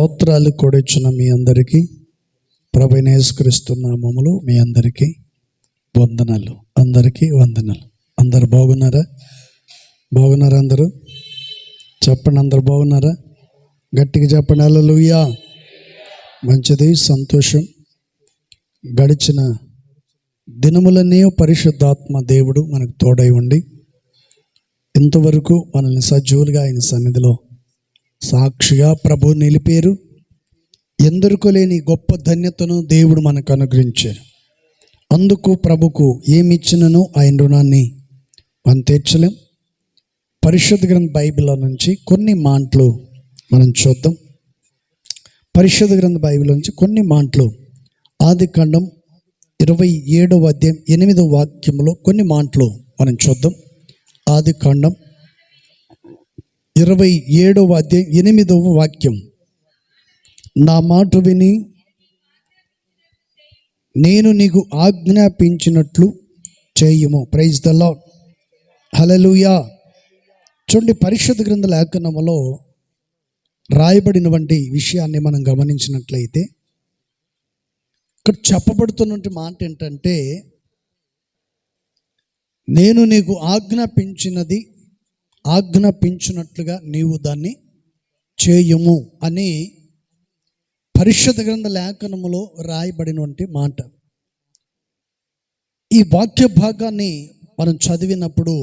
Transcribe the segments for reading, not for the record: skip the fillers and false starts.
స్తోత్రాలు కూడిచ్చిన మీ అందరికీ ప్రభువైన యేసుక్రీస్తు నామములో మీ అందరికీ వందనాలు. అందరికీ వందనాలు. అందరు బాగున్నారా? బాగున్నారా? అందరూ చెప్పండి. అందరు బాగున్నారా? గట్టిగా చెప్పండి. హల్లెలూయా. మంచిది, సంతోషం. గడిచిన దినములన్నీ పరిశుద్ధాత్మ దేవుడు మనకు తోడై ఉండి ఇంతవరకు మనల్ని సజీవులుగా ఆయన సన్నిధిలో సాక్షిగా ప్రభు నిలిపేరు. ఎందరికో లేని గొప్ప ధన్యతను దేవుడు మనకు అనుగ్రహించారు. అందుకు ప్రభుకు ఏమిచ్చినను ఆయన రుణాన్ని మనం తీర్చలేం. పరిశుద్ధ గ్రంథ బైబిల్ నుంచి కొన్ని మాటలు మనం చూద్దాం. పరిశుద్ధ గ్రంథ బైబిల్ నుంచి కొన్ని మాటలు ఆదికాండం 27వ అధ్యాయం 8వ వాక్యంలో కొన్ని మాటలు మనం చూద్దాం. ఆదికాండం 27వ అధ్యాయం 8వ వాక్యం. నా మాట విని నేను నీకు ఆజ్ఞాపించినట్లు చేయుము. Praise the lord. హల్లెలూయా. చూడండి, పరిశుద్ధ గ్రంథ లేఖనములో రాయబడినటువంటి విషయాన్ని మనం గమనించినట్లయితే ఇక్కడ చెప్పబడుతున్న మాట ఏంటంటే, నేను నీకు ఆజ్ఞాపించినట్లుగా నీవు దాన్ని చేయుము అని పరిశుద్ధ గ్రంథ లేఖనములో రాయబడినటువంటి మాట. ఈ వాక్య భాగాన్ని మనం చదివినప్పుడు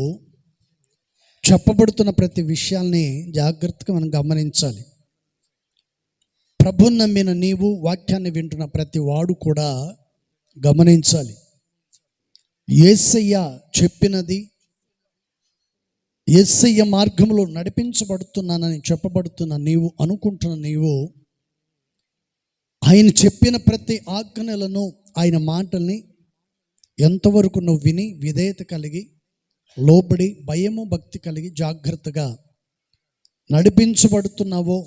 చెప్పబడుతున్న ప్రతి విషయాల్ని జాగ్రత్తగా మనం గమనించాలి. ప్రభువుని నమ్మిన నీవు, వాక్యాన్ని వింటున్న ప్రతి వాడు కూడా గమనించాలి. యేసయ్య చెప్పినది, యేసయ్య మార్గంలో నడిపించబడుతున్నానని చెప్పబడుతున్న నీవు, అనుకుంటున్న నీవు, ఆయన చెప్పిన ప్రతి ఆజ్ఞలను, ఆయన మాటల్ని ఎంతవరకు నువ్వు విని విధేయత కలిగి లోబడి భయము భక్తి కలిగి జాగ్రత్తగా నడిపించబడుతున్నావో,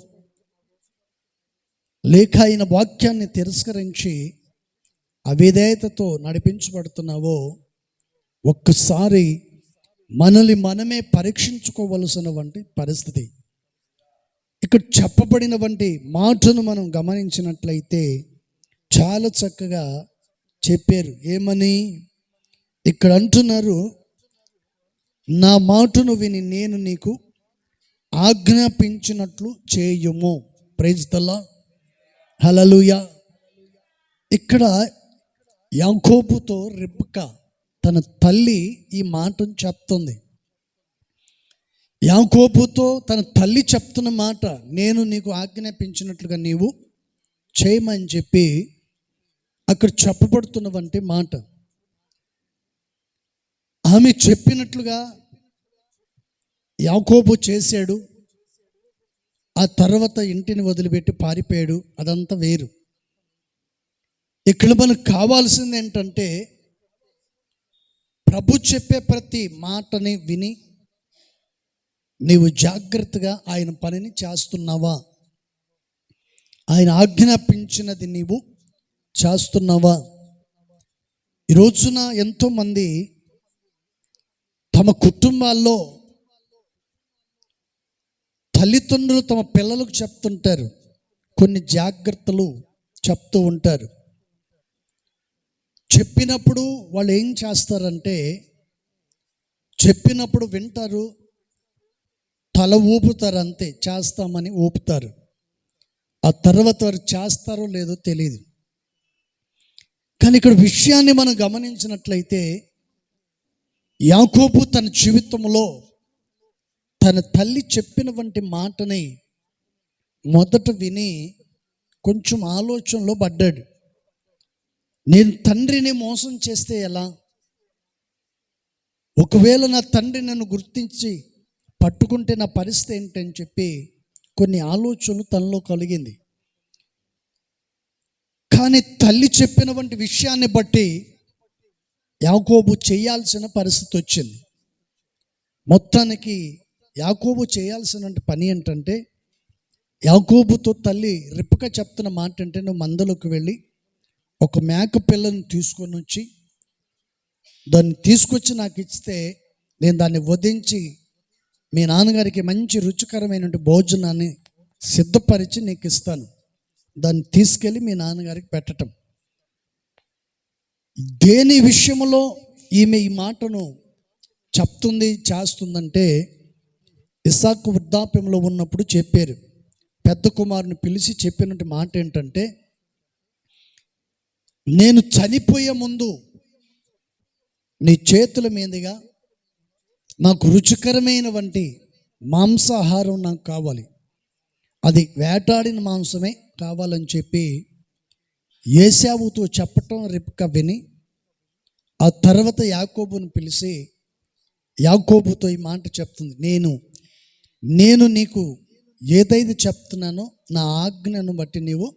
లేక ఆయన వాక్యాన్ని తిరస్కరించి అవిధేయతతో నడిపించబడుతున్నావో, ఒక్కసారి మనల్ని మనమే పరీక్షించుకోవలసినటువంటి పరిస్థితి. ఇక్కడ చెప్పబడినటువంటి మాటను మనం గమనించినట్లయితే చాలా చక్కగా చెప్పారు. ఏమని ఇక్కడ అంటున్నారు, నా మాటను విని నేను నీకు ఆజ్ఞాపించినట్లు చేయుము. Praise the lord. హల్లెలూయా. ఇక్కడ యాకోబుతో రిబ్కా తన తల్లి ఈ మాటను చెప్తుంది. యాకోబుతో తన తల్లి చెప్తున్న మాట, నేను నీకు ఆజ్ఞాపించినట్లుగా నీవు చేయమని చెప్పి అక్కడ చెప్పబడుతున్నటువంటి మాట. ఆమె చెప్పినట్లుగా యాకోబు చేశాడు. ఆ తర్వాత ఇంటిని వదిలిపెట్టి పారిపోయాడు. అదంతా వేరు. ఇక్కడ మనకు కావాల్సింది ఏంటంటే, ప్రభు చెప్పే ప్రతి మాటని విని నీవు జాగ్రత్తగా ఆయన పనిని చేస్తున్నావా? ఆయన ఆజ్ఞాపించినది నీవు చేస్తున్నావా? ఈ రోజున ఎంతోమంది తమ కుటుంబాల్లో తల్లిదండ్రులు తమ పిల్లలకు చెప్తుంటారు, కొన్ని జాగ్రత్తలు చెప్తూ ఉంటారు. చెప్పినప్పుడు వాళ్ళు ఏం చేస్తారంటే, చెప్పినప్పుడు వింటారు, తల ఊపుతారు, అంతే, చేస్తామని ఊపుతారు. ఆ తర్వాత వారు చేస్తారో లేదో తెలియదు. కానీ ఇక్కడ విషయాన్ని మనం గమనించినట్లయితే, యాకోబు తన జీవితంలో తన తల్లి చెప్పినటువంటి మాటని మొదట విని కొంచెం ఆలోచనలో పడ్డాడు. నేను తండ్రిని మోసం చేస్తే ఎలా? ఒకవేళ నా తండ్రి నన్ను గుర్తించి పట్టుకుంటే నా పరిస్థితి ఏంటని చెప్పి కొన్ని ఆలోచనలు తనలో కలిగింది. కానీ తల్లి చెప్పినటువంటి విషయాన్ని బట్టి యాకోబు చేయాల్సిన పరిస్థితి వచ్చింది. మొత్తానికి యాకోబు చేయాల్సిన పని ఏంటంటే, యాకోబుతో తల్లి రిబ్కా చెప్తున్న మాట అంటే, నువ్వు మందలోకి వెళ్ళి ఒక మేక పిల్లను తీసుకొని వచ్చి దాన్ని తీసుకొచ్చి నాకు ఇస్తే నేను దాన్ని వధించి మీ నాన్నగారికి మంచి రుచికరమైన భోజనాన్ని సిద్ధపరిచి నీకు ఇస్తాను. దాన్ని తీసుకెళ్ళి మీ నాన్నగారికి పెట్టటం. దేని విషయంలో ఈమె ఈ మాటను చెప్తుంది చేస్తుందంటే, ఇస్సాకు వృద్ధాప్యంలో ఉన్నప్పుడు చెప్పారు. పెద్ద కుమారుని పిలిచి చెప్పినట్టు మాట ఏంటంటే, నేను చనిపోయే ముందు నీ చేతుల మీదుగా నాకు రుచికరమైన వంటి మాంసాహారం నాకు కావాలి, అది వేటాడిన మాంసమే కావాలని చెప్పి ఏశావుతో చెప్పటం రిబ్కా విని, ఆ తర్వాత యాకోబుని పిలిచి యాకోబుతో ఈ మాట చెప్తుంది, నేను నీకు ఏదైతే చెప్తున్నానో నా ఆజ్ఞను బట్టి నీవు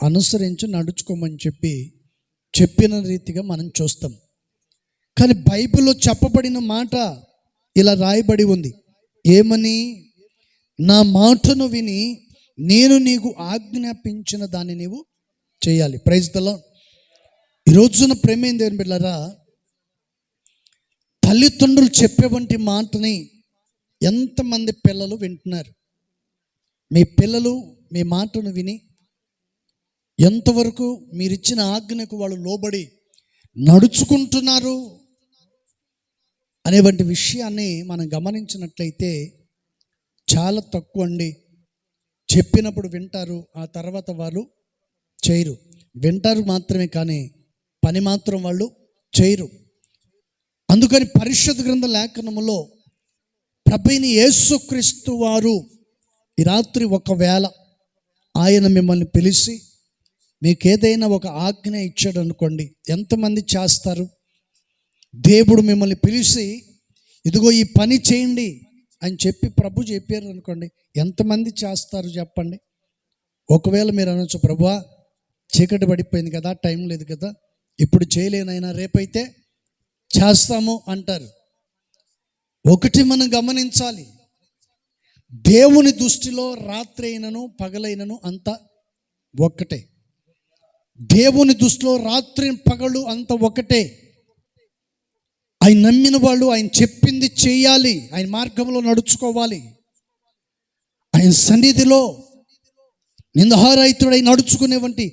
అనుసరించి నడుచుకోమని చెప్పిన రీతిగా మనం చూస్తాం. కానీ బైబిల్లో చెప్పబడిన మాట ఇలా రాయబడి ఉంది, ఏమని? నా మాటను విని నేను నీకు ఆజ్ఞాపించిన దాన్ని నీవు చేయాలి. Praise the Lord. ఈ రోజున ప్రేమైన దేవుని బిడ్డలారా, తల్లిదండ్రులు చెప్పేవంటి మాటని ఎంతమంది పిల్లలు వింటున్నారు? మీ పిల్లలు మీ మాటను విని ఎంతవరకు మీరిచ్చిన ఆజ్ఞకు వాళ్ళు లోబడి నడుచుకుంటున్నారు అనేవంటి విషయాన్ని మనం గమనించినట్లయితే చాలా తక్కువ అండి. చెప్పినప్పుడు వింటారు, ఆ తర్వాత వాళ్ళు చేయరు. వింటారు మాత్రమే కానీ పని మాత్రం వాళ్ళు చేయరు. అందుకని పరిశుద్ధ గ్రంథ లేఖనములో ప్రభువైన యేసుక్రీస్తు వారు ఈ రాత్రి ఒకవేళ ఆయన మిమ్మల్ని పిలిచి మీకు ఏదైనా ఒక ఆజ్ఞ ఇచ్చాడు అనుకోండి, ఎంతమంది చేస్తారు? దేవుడు మిమ్మల్ని పిలిచి ఇదిగో ఈ పని చేయండి అని చెప్పి ప్రభు చెప్పారు అనుకోండి, ఎంతమంది చేస్తారు చెప్పండి? ఒకవేళ మీరు అనొచ్చు, ప్రభువా చీకటి పడిపోయింది కదా, టైం లేదు కదా, ఇప్పుడు చేయలేనైనా రేపైతే చేస్తాము అంటారు. ఒకటి మనం గమనించాలి, దేవుని దృష్టిలో రాత్రి అయినను పగలైనను అంత ఒక్కటే. దేవుని దృష్టిలో రాత్రి పగలు అంత ఒకటే. ఆయన నమ్మిన వాళ్ళు ఆయన చెప్పింది చేయాలి, ఆయన మార్గంలో నడుచుకోవాలి, ఆయన సన్నిధిలో నిందహారహితుడై నడుచుకునేవంటి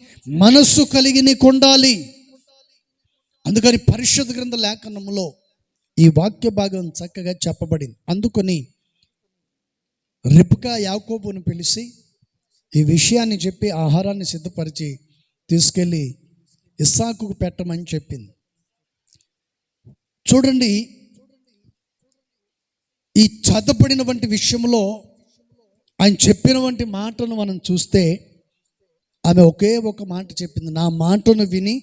మనస్సు కలిగి నీకు ఉండాలి. అందుకని పరిశుద్ధ గ్రంథ లేఖనంలో ఈ వాక్య భాగం చక్కగా చెప్పబడింది. అందుకని రిబ్కా యాకోబును పిలిచి ఈ విషయాన్ని చెప్పి ఆహారాన్ని సిద్ధపరిచి తీసుకెళ్ళి ఇస్సాకుకు పెట్టమని చెప్పింది. చూడండి, ఈ చదవబడిన వంటి విషయంలో ఆయన చెప్పిన వంటి మాటను మనం చూస్తే ఆమె ఒకే ఒక మాట చెప్పింది, నా మాటను విని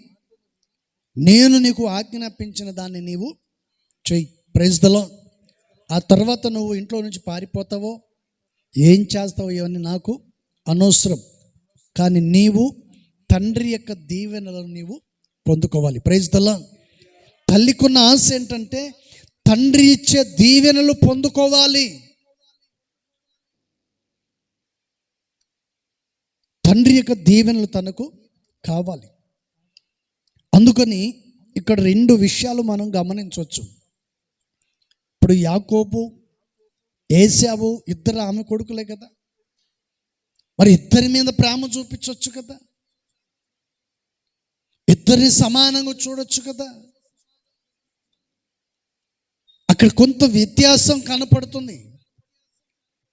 నేను నీకు ఆజ్ఞాపించిన దాన్ని నీవు చెయ్యి. Praise the Lord. ఆ తర్వాత నువ్వు ఇంట్లో నుంచి పారిపోతావో ఏం చేస్తావో ఇవన్నీ నాకు అనవసరం, కానీ నీవు తండ్రి యొక్క దీవెనలను నీవు పొందుకోవాలి. Praise the lord. తల్లికున్న ఆశ ఏంటంటే తండ్రి ఇచ్చే దీవెనలు పొందుకోవాలి. తండ్రి యొక్క దీవెనలు తనకు కావాలి. అందుకని ఇక్కడ రెండు విషయాలు మనం గమనించవచ్చు. ఇప్పుడు యాకోబు ఏశావు ఇద్దరు ఆమె కొడుకులే కదా, మరి ఇద్దరి మీద ప్రేమ చూపించవచ్చు కదా, ఇద్దరిని సమానంగా చూడొచ్చు కదా. అక్కడ కొంత వ్యత్యాసం కనపడుతుంది.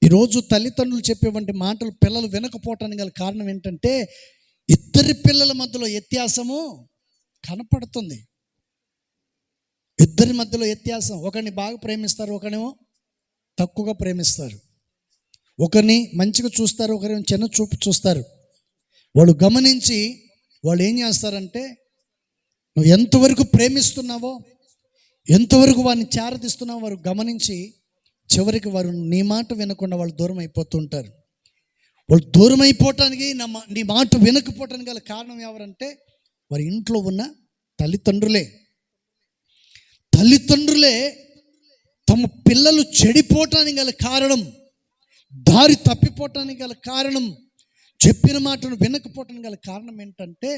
ఈరోజు తల్లిదండ్రులు చెప్పేవంటి మాటలు పిల్లలు వినకపోవటానికి గల కారణం ఏంటంటే ఇద్దరి పిల్లల మధ్యలో వ్యత్యాసము కనపడుతుంది. ఇద్దరి మధ్యలో వ్యత్యాసం, ఒకరిని బాగా ప్రేమిస్తారు, ఒకరినేమో తక్కువగా ప్రేమిస్తారు, ఒకరిని మంచిగా చూస్తారు, ఒకరిని చిన్న చూపు చూస్తారు. వాళ్ళు గమనించి వాళ్ళు ఏం చేస్తారంటే నువ్వు ఎంతవరకు ప్రేమిస్తున్నావో ఎంతవరకు వారిని చేరదీస్తున్నావో వారు గమనించి చివరికి వారు నీ మాట వినకుండా వాళ్ళు దూరం అయిపోతుంటారు. వాళ్ళు దూరం అయిపోవటానికి నీ మాట వినకపోవటానికి గల కారణం ఎవరంటే వారి ఇంట్లో ఉన్న తల్లిదండ్రులే తమ పిల్లలు చెడిపోవటానికి గల కారణం, దారి తప్పిపోవటానికి గల కారణం, చెప్పిన మాటను వినకపోవటానికి గల కారణం ఏంటంటే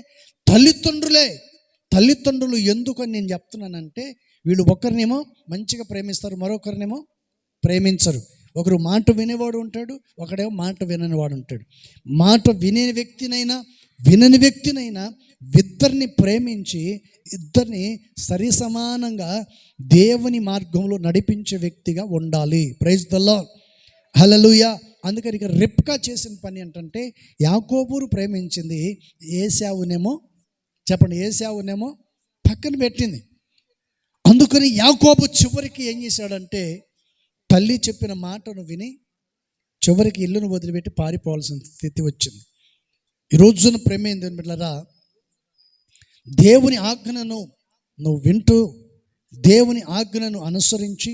తల్లిదండ్రులు. ఎందుకని నేను చెప్తున్నానంటే వీళ్ళు ఒకరినేమో మంచిగా ప్రేమిస్తారు, మరొకరినేమో ప్రేమించరు. ఒకరు మాట వినేవాడు ఉంటాడు, ఒకడేమో మాట విననివాడు ఉంటాడు. మాట వినే వ్యక్తినైనా వినని వ్యక్తినైనా ఇద్దరిని ప్రేమించి ఇద్దరిని సరి సమానంగా దేవుని మార్గంలో నడిపించే వ్యక్తిగా ఉండాలి. Praise the lord, hallelujah. అందుకని ఇక రిబ్కా చేసిన పని ఏంటంటే, యాకోబును ప్రేమించింది, ఏశావునేమో చెప్పండి, ఏశావునేమో పక్కన పెట్టింది. అందుకని యాకోబు చివరికి ఏం చేశాడంటే, తల్లి చెప్పిన మాటను విని చివరికి ఇల్లును వదిలిపెట్టి పారిపోవాల్సిన స్థితి వచ్చింది. ఈ రోజున ప్రేమేంది బిడ్డలారా, దేవుని ఆజ్ఞను నువ్వు వింటూ దేవుని ఆజ్ఞను అనుసరించి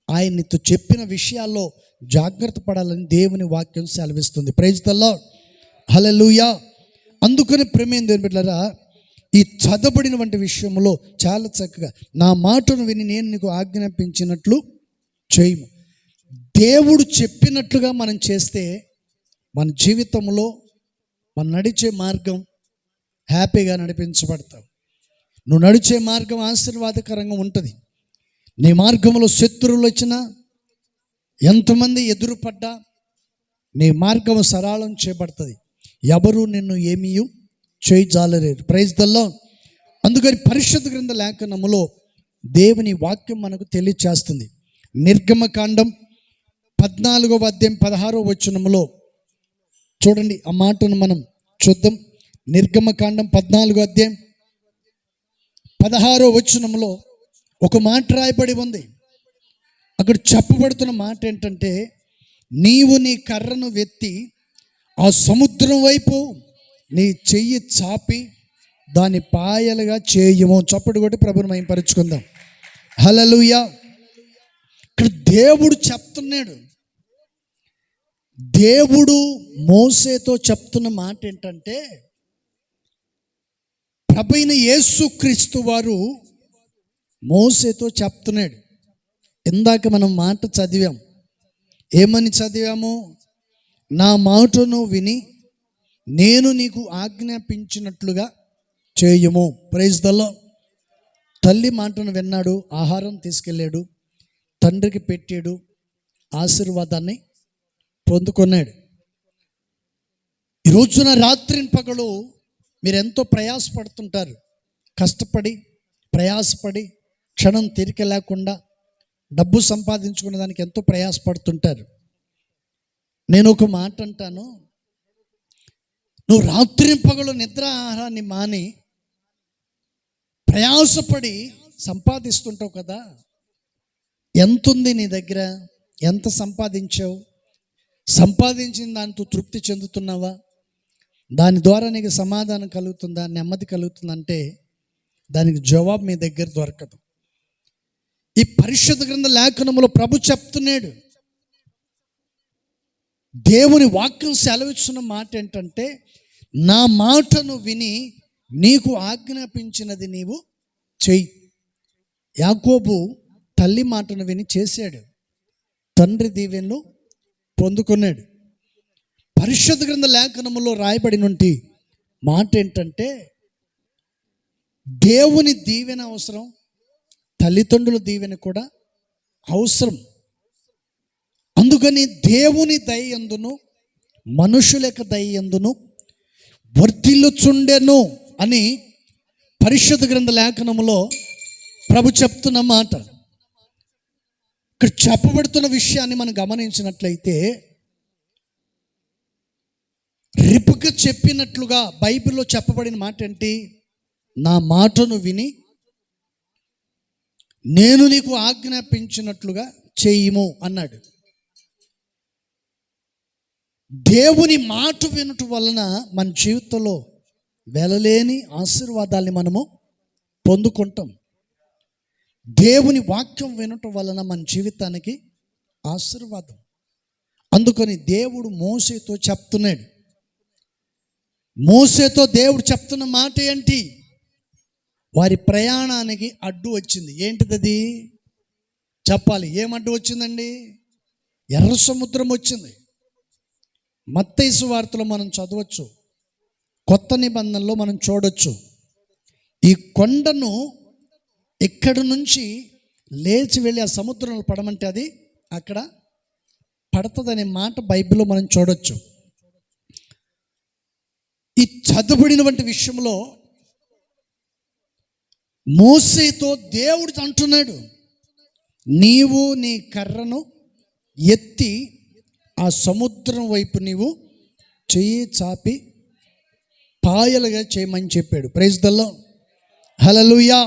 ఆయన నీతో చెప్పిన విషయాల్లో జాగ్రత్త పడాలని దేవుని వాక్యం సెలవిస్తుంది. Praise the lord, hallelujah. అందుకని ప్రేమేంది బిడ్డలారా, ఈ చదవబడిన వంటి విషయంలో చాలా చక్కగా నా మాటను విని నేను నీకు ఆజ్ఞాపించినట్లు చేయము. దేవుడు చెప్పినట్లుగా మనం చేస్తే మన జీవితంలో మనం నడిచే మార్గం హ్యాపీగా నడిపించబడతావు. నువ్వు నడిచే మార్గం ఆశీర్వాదకరంగా ఉంటుంది. నీ మార్గంలో శత్రువులు వచ్చినా, ఎంతమంది ఎదురుపడ్డా నీ మార్గం సరళం చేయబడుతుంది. ఎవరు నిన్ను ఏమీ చేయజాలలేరు. Praise the Lord. అందుకని పరిశుద్ధ గ్రంథ లేఖనములో దేవుని వాక్యం మనకు తెలియచేస్తుంది. నిర్గమకాండం 14వ అధ్యాయం 16వ వచనములో చూడండి, ఆ మాటను మనం చూద్దాం. నిర్గమకాండం 14వ అధ్యాయం 16వ వచనములో ఒక మాట రాయబడి ఉంది. అక్కడ చెప్పబడుతున్న మాట ఏంటంటే, నీవు నీ కర్రను వెత్తి ఆ సముద్రం వైపు నీ చెయ్యి చాపి దాని పాయలుగా చేయము. చప్పుడు కొట్టి ప్రభుని మహిమపరుచుకుందాం. హల్లెలూయా. ఇక్కడ దేవుడు చెప్తున్నాడు. దేవుడు మోసేతో చెప్తున్న మాట ఏంటంటే, ప్రభువైన యేసుక్రీస్తు వారు మోసేతో చెప్తున్నాడు. ఇందాక మనం మాట చదివాం. ఏమని చదివాము? నా మాటను విని నేను నీకు ఆజ్ఞాపించినట్లుగా చేయము. Praise the Lord. తల్లి మాటను విన్నాడు, ఆహారం తీసుకెళ్ళాడు, తండ్రికి పెట్టాడు, ఆశీర్వాదాన్ని పొందుకున్నాడు. ఈ రోజున రాత్రిని పగలు మీరు ఎంతో ప్రయాసపడుతుంటారు. కష్టపడి ప్రయాసపడి క్షణం తీరిక లేకుండా డబ్బు సంపాదించుకునే దానికి ఎంతో ప్రయాసపడుతుంటారు. నేను ఒక మాట అంటాను, నువ్వు రాత్రి పగలు నిద్ర ఆహారాన్ని మాని ప్రయాసపడి సంపాదిస్తుంటావు కదా. ఎంతుంది నీ దగ్గర? ఎంత సంపాదించావు? సంపాదించిన దానితో తృప్తి చెందుతున్నావా? దాని ద్వారా నీకు సమాధానం కలుగుతుందా, నెమ్మది కలుగుతుందంటే దానికి జవాబు మీ దగ్గర దొరకదు. ఈ పరిశుద్ధ గ్రంథ లేఖనములో ప్రభు చెప్తున్నాడు, దేవుని వాక్యం సెలవిస్తున్న మాట ఏంటంటే, నా మాటను విని నీకు ఆజ్ఞాపించినది నీవు చెయ్యి. యాకోబు తల్లి మాటను విని చేశాడు, తండ్రి దీవెనలు పొందుకున్నాడు. పరిశుద్ధ గ్రంథ లేఖనములో రాయబడినటువంటి మాట ఏంటంటే, దేవుని దీవెన అవసరం, తల్లిదండ్రుల దీవెన కూడా అవసరం. అందుకని దేవుని దయ యందును మనుషుల యొక్క దయ యందును వర్ధిల్లుచుండెను అని పరిశుద్ధ గ్రంథ లేఖనములో ప్రభు చెప్తున్న మాట. ఇక్కడ చెప్పబడుతున్న విషయాన్ని మనం గమనించినట్లయితే, రిబ్కా చెప్పినట్లుగా బైబిల్లో చెప్పబడిన మాట ఏంటి? నా మాటను విని నేను నీకు ఆజ్ఞాపించినట్లుగా చేయము అన్నాడు. దేవుని మాట వినటం వలన మన జీవితంలో వెలలేని ఆశీర్వాదాన్ని మనము పొందుకుంటాం. దేవుని వాక్యం వినటం వలన మన జీవితానికి ఆశీర్వాదం. అందుకని దేవుడు మోసేతో చెప్తున్నాడు. మోసేతో దేవుడు చెప్తున్న మాట ఏంటి? వారి ప్రయాణానికి అడ్డు వచ్చింది. ఏంటిది చెప్పాలి. ఏమడ్డు వచ్చిందండి? ఎర్ర సముద్రం వచ్చింది. మత్తయి సువార్తలో మనం చదవచ్చు, కొత్త నిబంధనలో మనం చూడొచ్చు. ఈ కొండను ఇక్కడి నుంచి లేచి వెళ్ళి ఆ సముద్రంలో పడమంటే అది అక్కడ పడుతుందనే మాట బైబిల్లో మనం చూడొచ్చు. ఈ చదువుబడినటువంటి విషయంలో మోసేతో దేవుడు అంటున్నాడు, నీవు నీ కర్రను ఎత్తి ఆ సముద్రం వైపు నీవు చెయ్యి చాపి పాయలుగా చేయమని చెప్పాడు. ప్రైజ్ ద లార్డ్, హల్లెలూయా.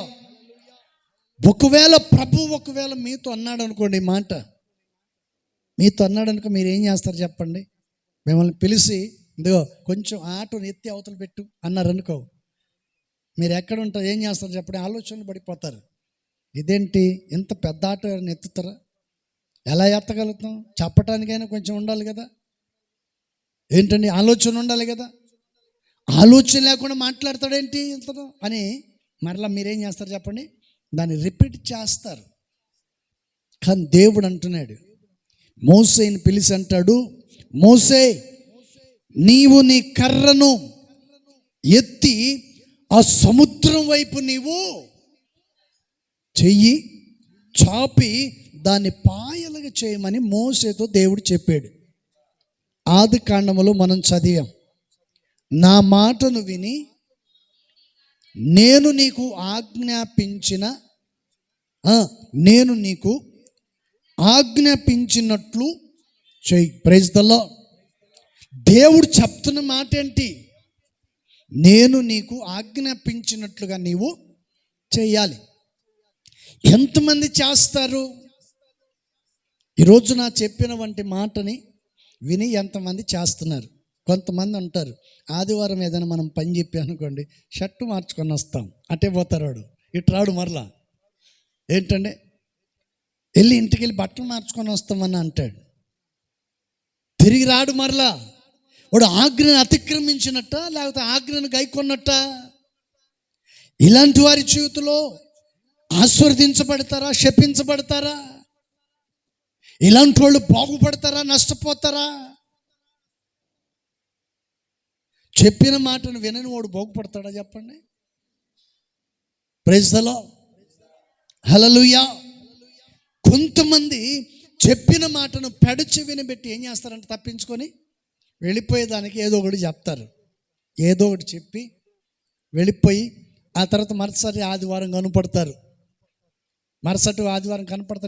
ఒకవేళ మీతో అన్నాడు అనుకోండి, ఈ మాట మీతో అన్నాడు అనుకో, మీరు ఏం చేస్తారు చెప్పండి? మిమ్మల్ని పిలిచి ఇదిగో కొంచెం ఆటోని ఎత్తి అవతల పెట్టు అన్నారు అనుకో, మీరు ఎక్కడ ఉంటారు, ఏం చేస్తారు చెప్పండి? ఆలోచనలు పడిపోతారు. ఇదేంటి ఇంత పెద్ద ఆటో ఎత్తుతారా? ఎలా ఎత్తగలుగుతాం? చెప్పటానికైనా కొంచెం ఉండాలి కదా, ఏంటండి ఆలోచన ఉండాలి కదా. ఆలోచన లేకుండా మాట్లాడతాడేంటి ఇంతలో అని మరలా మీరేం చేస్తారు చెప్పండి? దాన్ని రిపీట్ చేస్తారు. కానీ దేవుడు అంటున్నాడు, మోసేని పిలిచి అంటాడు, మోసే నీవు నీ కర్రను ఎత్తి ఆ సముద్రం వైపు నీవు చెయ్యి చాపి దాన్ని పాయలుగా చేయమని మోసేతో దేవుడు చెప్పాడు. ఆది కాండములో మనం చదివాం, నా మాటను విని నేను నీకు ఆజ్ఞాపించినట్లు చెయ్యి. Praise the Lord. దేవుడు చెప్తున్న మాట ఏంటి? నేను నీకు ఆజ్ఞాపించినట్లుగా నీవు చెయ్యాలి. ఎంతమంది చేస్తారు? ఈరోజు నా చెప్పిన వంటి మాటని విని ఎంతమంది చేస్తున్నారు? కొంతమంది అంటారు, ఆదివారం ఏదైనా మనం పని చెప్పి అనుకోండి, షర్టు మార్చుకొని వస్తాం, అటే పోతారు, వాడు ఇటు రాడు, మరలా ఏంటంటే వెళ్ళి ఇంటికి వెళ్ళి బట్టలు మార్చుకొని వస్తామని అంటాడు, తిరిగి రాడు మరలా. వాడు ఆజ్ఞను అతిక్రమించినట్ట, లేకపోతే ఆజ్ఞను గైకొన్నట్ట? ఇలాంటి వారి జీవితంలో ఆశీర్వదించబడతారా, శపించబడతారా? ఇలాంటి వాళ్ళు బాగుపడతారా, నష్టపోతారా? చెప్పిన మాటను వినని వాడు బాగుపడతాడా చెప్పండి? ప్రైజ్ ద లార్డ్, హల్లెలూయా. కొంతమంది చెప్పిన మాటను పెడచి వినబెట్టి ఏం చేస్తారంటే తప్పించుకొని వెళ్ళిపోయేదానికి ఏదో ఒకటి చెప్తారు. ఏదో ఒకటి చెప్పి వెళ్ళిపోయి ఆ తర్వాత మరుసటి ఆదివారం కనపడతారు.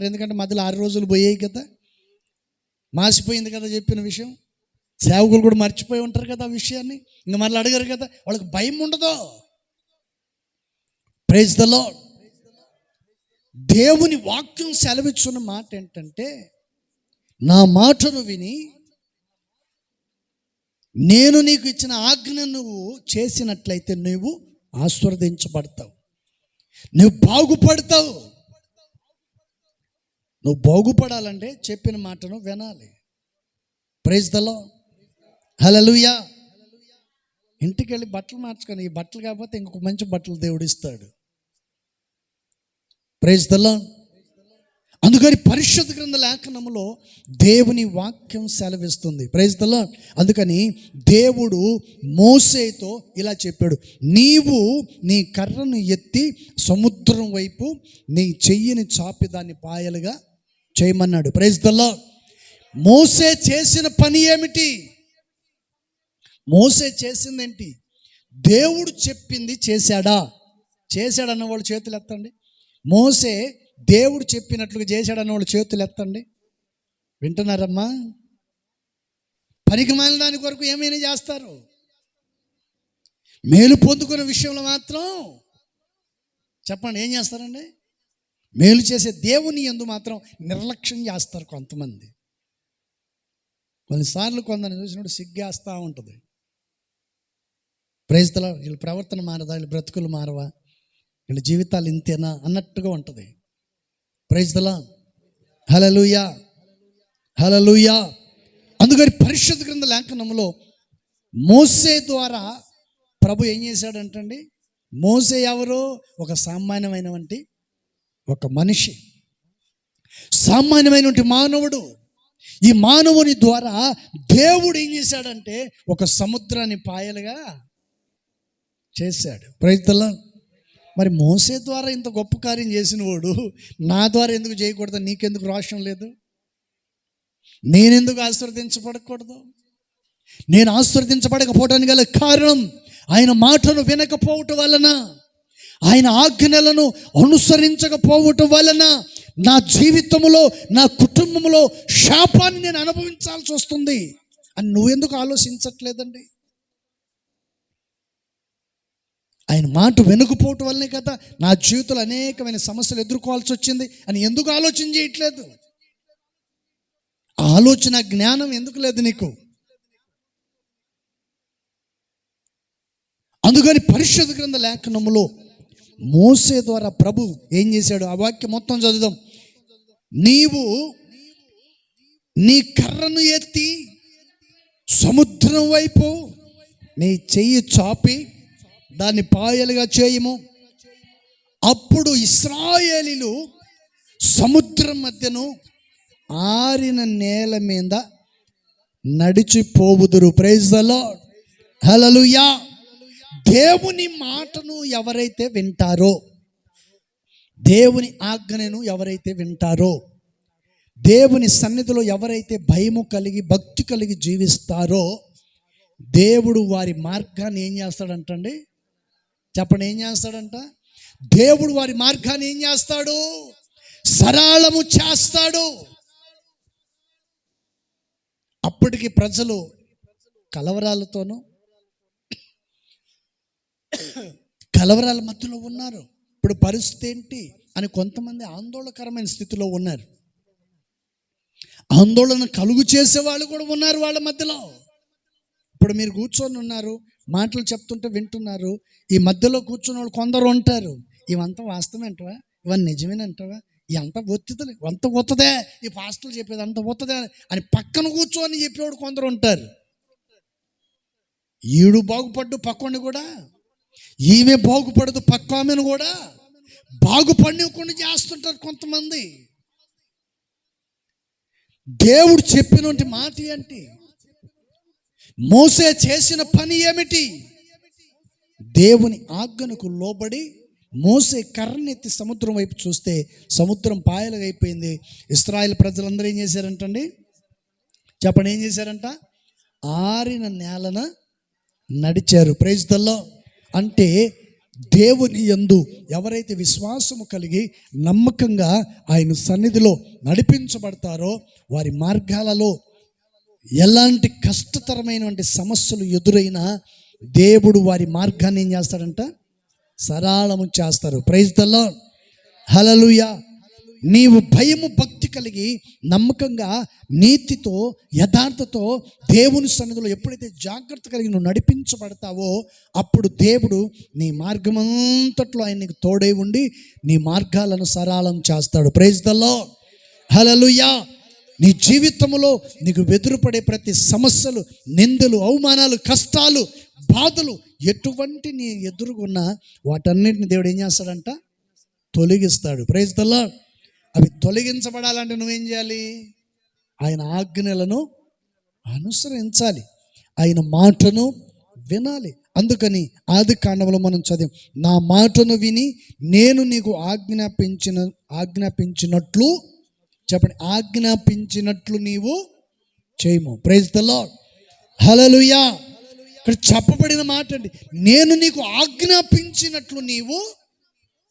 ఎందుకంటే మధ్యలో 6 రోజులు పోయాయి కదా, మాసిపోయింది కదా చెప్పిన విషయం. సేవకులు కూడా మర్చిపోయి ఉంటారు కదా ఆ విషయాన్ని, ఇంకా మళ్ళీ అడగరు కదా, వాళ్ళకి భయం ఉండదు. Praise the Lord. దేవుని వాక్యం సెలవిచ్చున్న మాట ఏంటంటే, నా మాటను విని నేను నీకు ఇచ్చిన ఆజ్ఞ నువ్వు చేసినట్లయితే నువ్వు ఆశీర్వదించబడతావు, నువ్వు బాగుపడతావు. నువ్వు బాగుపడాలంటే చెప్పిన మాటను వినాలి. ప్రైజ్ ద లార్డ్, హల్లెలూయా. ఇంటికి వెళ్ళి బట్టలు మార్చుకొని, ఈ బట్టలు కాకపోతే ఇంకొక మంచి బట్టలు దేవుడు ఇస్తాడు. Praise the Lord. అందుకని పరిశుద్ధ గ్రంథ లేఖనములో దేవుని వాక్యం సెలవిస్తుంది. Praise the Lord. అందుకని దేవుడు మోసేతో ఇలా చెప్పాడు, నీవు నీ కర్రను ఎత్తి సముద్రం వైపు నీ చెయ్యిని చాపి దాన్ని పాయలుగా చేయమన్నాడు. Praise the Lord. మోసే చేసిన పని ఏమిటి? మోసే చేసిందేంటి? దేవుడు చెప్పింది చేశాడా? చేశాడన్న వాళ్ళు చేతులు ఎత్తండి. మోసే దేవుడు చెప్పినట్లుగా చేశాడన్న వాళ్ళు చేతులు ఎత్తండి. వింటున్నారమ్మా? పనికిమాలిన దాని కొరకు ఏమైనా చేస్తారు, మేలు పొందుకునే విషయంలో మాత్రం చెప్పండి ఏం చేస్తారండి? మేలు చేసే దేవుని యందు మాత్రం నిర్లక్ష్యం చేస్తారు కొంతమంది. కొన్నిసార్లు కొందరిని చూసినప్పుడు సిగ్గేస్తూ ఉంటుంది. Praise the Lord. వీళ్ళ ప్రవర్తన మారదా, వీళ్ళ బ్రతుకులు మారవా, వీళ్ళ జీవితాలు ఇంతేనా అన్నట్టుగా ఉంటుంది. ప్రైజ్ ద లార్డ్, హల్లెలూయా, హల్లెలూయా. అందుకని పరిశుద్ధ గ్రంథ లేఖనంలో మోసే ద్వారా ప్రభు ఏం చేశాడంటండి? మోసే ఎవరు? ఒక సామాన్యమైనటువంటి ఒక మనిషి, సామాన్యమైనటువంటి మానవుడు. ఈ మానవుని ద్వారా దేవుడు ఏం చేశాడంటే ఒక సముద్రాన్ని పాయలుగా చేశాడు. Praise the Lord. మరి మోసే ద్వారా ఇంత గొప్ప కార్యం చేసిన వాడు నా ద్వారా ఎందుకు చేయకూడదు? నీకెందుకు రోషం లేదు? నేనెందుకు ఆశీర్వదించబడకూడదు? నేను ఆశీర్వదించబడకపోవడానికి గల కారణం ఆయన మాటను వినకపోవటం వలన, ఆయన ఆజ్ఞలను అనుసరించకపోవటం వలన నా జీవితంలో, నా కుటుంబంలో శాపాన్ని నేను అనుభవించాల్సి వస్తుంది అని నువ్వెందుకు ఆలోచించట్లేదండి? ఆయన మాట వినకపోవటం వల్లనే కదా నా జీవితంలో అనేకమైన సమస్యలు ఎదుర్కోవాల్సి వచ్చింది అని ఎందుకు ఆలోచన చేయట్లేదు? ఆలోచన జ్ఞానం ఎందుకు లేదు నీకు? అందుకని పరిశుద్ధ గ్రంథ లేఖనములో మోసే ద్వారా ప్రభు ఏం చేశాడు? ఆ వాక్యం మొత్తం చదువుదాం. నీవు నీ కర్రను ఎత్తి సముద్రం వైపు నీ చెయ్యి చాపి దాన్ని పాయలుగా చేయము. అప్పుడు ఇశ్రాయేలీలు సముద్రం మధ్యను ఆరిన నేల మీద నడిచిపోవుదురు. ప్రైజ్ ద లార్డ్, హల్లెలూయా. దేవుని మాటను ఎవరైతే వింటారో, దేవుని ఆజ్ఞను ఎవరైతే వింటారో, దేవుని సన్నిధిలో ఎవరైతే భయము కలిగి భక్తి కలిగి జీవిస్తారో, దేవుడు వారి మార్గాన్ని ఏం చేస్తాడంటండి? చెప్పండి, ఏం చేస్తాడంట? దేవుడు వారి మార్గాన్ని ఏం చేస్తాడు? సరళము చేస్తాడు. అప్పటికి ప్రజలు కలవరాలతోనూ కలవరాల మధ్యలో ఉన్నారు. ఇప్పుడు పరిస్థితి ఏంటి అని కొంతమంది ఆందోళనకరమైన స్థితిలో ఉన్నారు. ఆందోళన కలుగు చేసే వాళ్ళు కూడా ఉన్నారు వాళ్ళ మధ్యలో. ఇప్పుడు మీరు కూర్చొని ఉన్నారు, మాటలు చెప్తుంటే వింటున్నారు. ఈ మధ్యలో కూర్చున్న వాళ్ళు కొందరు ఉంటారు, ఇవంతా వాస్తవం అంటవా, ఇవన్నీ నిజమేనంటావా, ఇవంతా ఒత్తిదే, అంత ఒత్తదే, ఈ పాస్టర్లు చెప్పేది అంత ఒత్తదే అని పక్కన కూర్చొని చెప్పేవాడు కొందరు ఉంటారు. ఈడు బాగుపడ్డు పక్కని కూడా, ఈమె బాగుపడదు పక్క ఆమెను కూడా బాగుపడినకుండా చేస్తుంటారు కొంతమంది. దేవుడు చెప్పినటువంటి మాట ఏంటి? మోసే చేసిన పని ఏమిటి? దేవుని ఆజ్ఞకు లోబడి మోసే కర్రనెత్తి సముద్రం వైపు చూస్తే సముద్రం పాయలుగా అయిపోయింది. ఇశ్రాయేలు ప్రజలందరూ ఏం చేశారంటండి? చెప్పండి, ఏం చేశారంట? ఆరిన నేలన నడిచారు. Praise the Lord. అంటే దేవుని యందు ఎవరైతే విశ్వాసము కలిగి నమ్మకంగా ఆయన సన్నిధిలో నడిపించబడతారో, వారి మార్గాలలో ఎలాంటి కష్టతరమైనటువంటి సమస్యలు ఎదురైనా దేవుడు వారి మార్గాన్ని ఏం చేస్తాడంట? సరళము చేస్తారు. ప్రైజ్ ద లార్డ్, హల్లెలూయా. నీవు భయము భక్తి కలిగి నమ్మకంగా నీతితో యథార్థతో దేవుని సన్నిధిలో ఎప్పుడైతే జాగ్రత్త కలిగి నువ్వు నడిపించబడతావో, అప్పుడు దేవుడు నీ మార్గమంతట్లో ఆయన నీకు తోడై ఉండి నీ మార్గాలను సరళం చేస్తాడు. ప్రైజ్ ద లార్డ్, హల్లెలూయా. నీ జీవితంలో నీకు ఎదురుపడే ప్రతి సమస్యలు, నిందలు, అవమానాలు, కష్టాలు, బాధలు ఎటువంటి నీ ఎదురుగున్నా వాటన్నిటిని దేవుడు ఏం చేస్తాడంట? తొలగిస్తాడు. Praise the lord. అవి తొలగించబడాలంటే నువ్వేం చేయాలి? ఆయన ఆజ్ఞలను అనుసరించాలి, ఆయన మాటను వినాలి. అందుకని ఆది కాండంలో మనం చదివాం, నా మాటను విని నేను నీకు ఆజ్ఞాపించినట్లు, చెప్పండి, ఆజ్ఞాపించినట్లు నీవు చేయము. Praise the lord, hallelujah. ఇక్కడ చెప్పబడిన మాట అండి, నేను నీకు ఆజ్ఞాపించినట్లు నీవు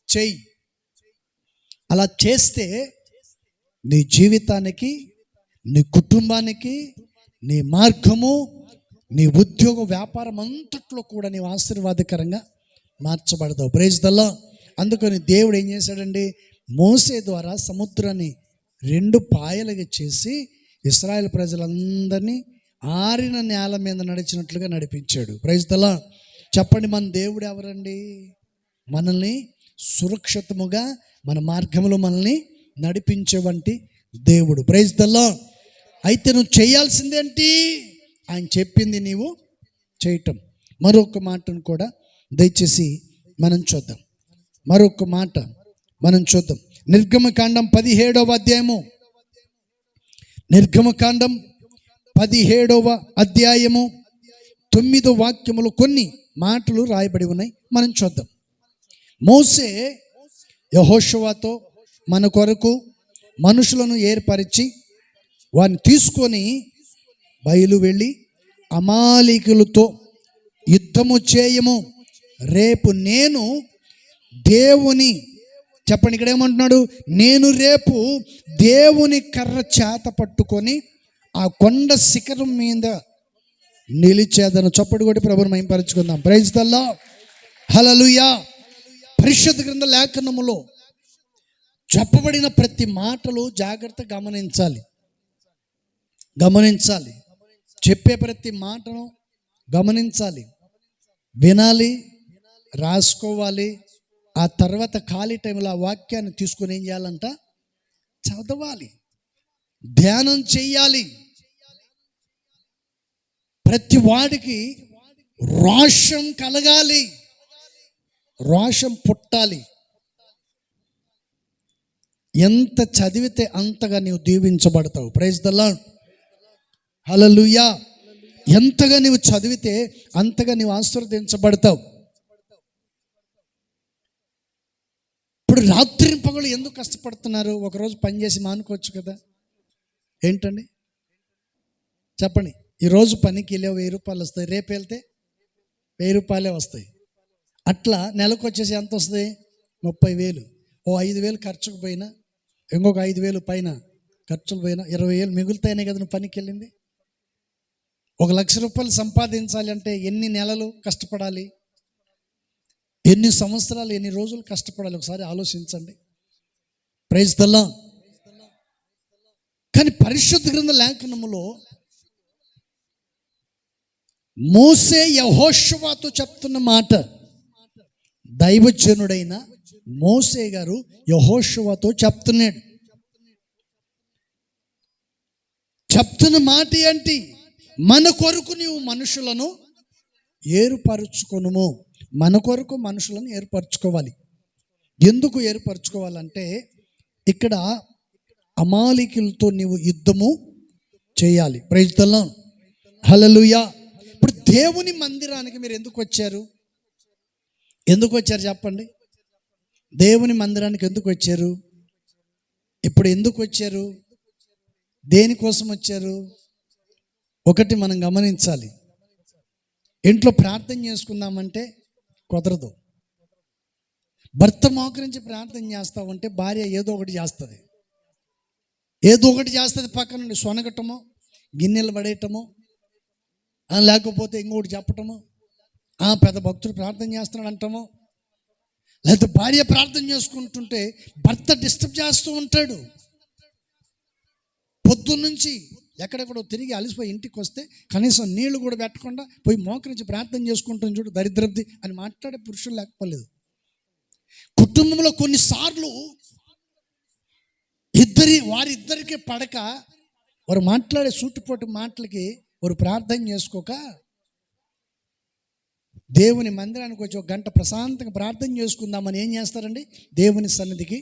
చెయ్యి. అలా చేస్తే నీ జీవితానికి, నీ కుటుంబానికి, నీ మార్గము, నీ ఉద్యోగ వ్యాపారం అంతట్లో కూడా నీవు ఆశీర్వాదకరంగా మార్చబడతావు. Praise the Lord. అందుకని దేవుడు ఏం చేశాడండి? మోసే ద్వారా సముద్రాన్ని 2 పాయలుగా చేసి ఇశ్రాయేలు ప్రజలందరినీ ఆరిన నేల మీద నడిచినట్లుగా నడిపించాడు. Praise the Lord. చెప్పండి, మన దేవుడు ఎవరండి? మనల్ని సురక్షితముగా మన మార్గంలో మనల్ని నడిపించేవంటి దేవుడు. Praise the Lord. అయితే నువ్వు చేయాల్సిందేంటి? ఆయన చెప్పింది నీవు చేయటం. మరొక మాటను కూడా దయచేసి మనం చూద్దాం. మరొక మాట మనం చూద్దాం. నిర్గమకాండం 17వ అధ్యాయము, నిర్గమకాండం 17వ అధ్యాయము 9వ వాక్యములో కొన్ని మాటలు రాయబడి ఉన్నాయి, మనం చూద్దాం. మోసే యెహోషువతో మన కొరకు మనుషులను ఏర్పరిచి వారిని తీసుకొని బయలు వెళ్ళి అమాలేకీయులతో యుద్ధము చేయము, రేపు నేను దేవుని, చెప్పండి ఇక్కడ ఏమంటున్నాడు, నేను రేపు దేవుని కర్ర చేత పట్టుకొని ఆ కొండ శిఖరం మీద నిలిచేదను. చప్పటి కొట్టి ప్రభువుని మహిమపరచుకుందాం. Praise the lord, hallelujah. పరిశుద్ధ గ్రంథ లేఖనములో చెప్పబడిన ప్రతి మాటలు జాగ్రత్తగా గమనించాలి. చెప్పే ప్రతి మాటను గమనించాలి, వినాలి, రాసుకోవాలి. ఆ తర్వాత ఖాళీ టైంలో ఆ వాక్యాన్ని తీసుకొని ఏం చేయాలంట, చదవాలి, ధ్యానం చెయ్యాలి. ప్రతి వాడికి రోషం కలగాలి, రోషం పుట్టాలి. ఎంత చదివితే అంతగా నీవు దీవించబడతావు. ప్రైజ్ ది లార్డ్, హల్లెలూయా. ఎంతగా నీవు చదివితే అంతగా నీవు ఆశీర్వదించబడతావు. ఇప్పుడు రాత్రి పగలు ఎందుకు కష్టపడుతున్నారు? ఒకరోజు పని చేసి మానుకోవచ్చు కదా. ఏంటండి చెప్పండి. ఈరోజు పనికి వెళ్ళే 1000 రూపాయలు వస్తాయి, రేపు వెళ్తే 1000 రూపాయలే వస్తాయి. అట్లా నెలకు వచ్చేసి ఎంత వస్తుంది? 30,000. ఓ 5,000 ఖర్చుకు పోయినా, ఇంకొక 5,000 పైన ఖర్చులు పోయినా 20,000 మిగులుతాయనే కదా నువ్వు పనికి వెళ్ళింది. 1,00,000 రూపాయలు సంపాదించాలి అంటే ఎన్ని నెలలు కష్టపడాలి, ఎన్ని సంవత్సరాలు, ఎన్ని రోజులు కష్టపడాలి? ఒకసారి ఆలోచించండి. Praise the Lord. కానీ పరిశుద్ధ గ్రంథ లేఖనములో మోసే యెహోషువతో చెప్తున్న మాట, దైవజనుడైన మోసే గారు యెహోషువతో చెప్తున్న మాట ఏంటి? మన కొరకు నీవు మనుషులను ఏర్పరచుకొనుము. మన కొరకు మనుషులను ఏర్పరచుకోవాలి. ఎందుకు ఏర్పరచుకోవాలంటే ఇక్కడ అమాలేకీయులతో నీవు యుద్ధము చేయాలి. ప్రైజ్ ది లార్డ్, హల్లెలూయా. ఇప్పుడు దేవుని మందిరానికి మీరు ఎందుకు వచ్చారు చెప్పండి. దేవుని మందిరానికి ఎందుకు వచ్చారు? ఇప్పుడు ఎందుకు వచ్చారు? దేనికోసం వచ్చారు? ఒకటి మనం గమనించాలి. ఇంట్లో ప్రార్థన చేసుకుందామంటే కుదరదు. భర్త మోకరించి ప్రార్థన చేస్తామంటే భార్య ఏదో ఒకటి చేస్తుంది. పక్కన నుండి సొనగటమో, గిన్నెలు పడేయటమో, లేకపోతే ఇంకోటి చెప్పటమో, పెద్ద భక్తుడు ప్రార్థన చేస్తున్నాడు అంటామో, లేకపోతే భార్య ప్రార్థన చేసుకుంటుంటే భర్త డిస్టర్బ్ చేస్తూ ఉంటాడు. పొద్దున్నుంచి ఎక్కడెక్కడో తిరిగి అలసిపోయి ఇంటికి వస్తే కనీసం నీళ్లు కూడా పెట్టకుండా పోయి మోకరించి ప్రార్థన చేసుకుంటాం చూడు, దరిద్రబ్ది అని మాట్లాడే పురుషులు లేకపోలేదు. కుటుంబంలో కొన్నిసార్లు వారిద్దరికి పడక వారు మాట్లాడే సూటిపోటు మాటలకి వారు ప్రార్థన చేసుకోక దేవుని మందిరానికి వచ్చి 1 గంట ప్రశాంతంగా ప్రార్థన చేసుకుందామని ఏం చేస్తారండి? దేవుని సన్నిధికి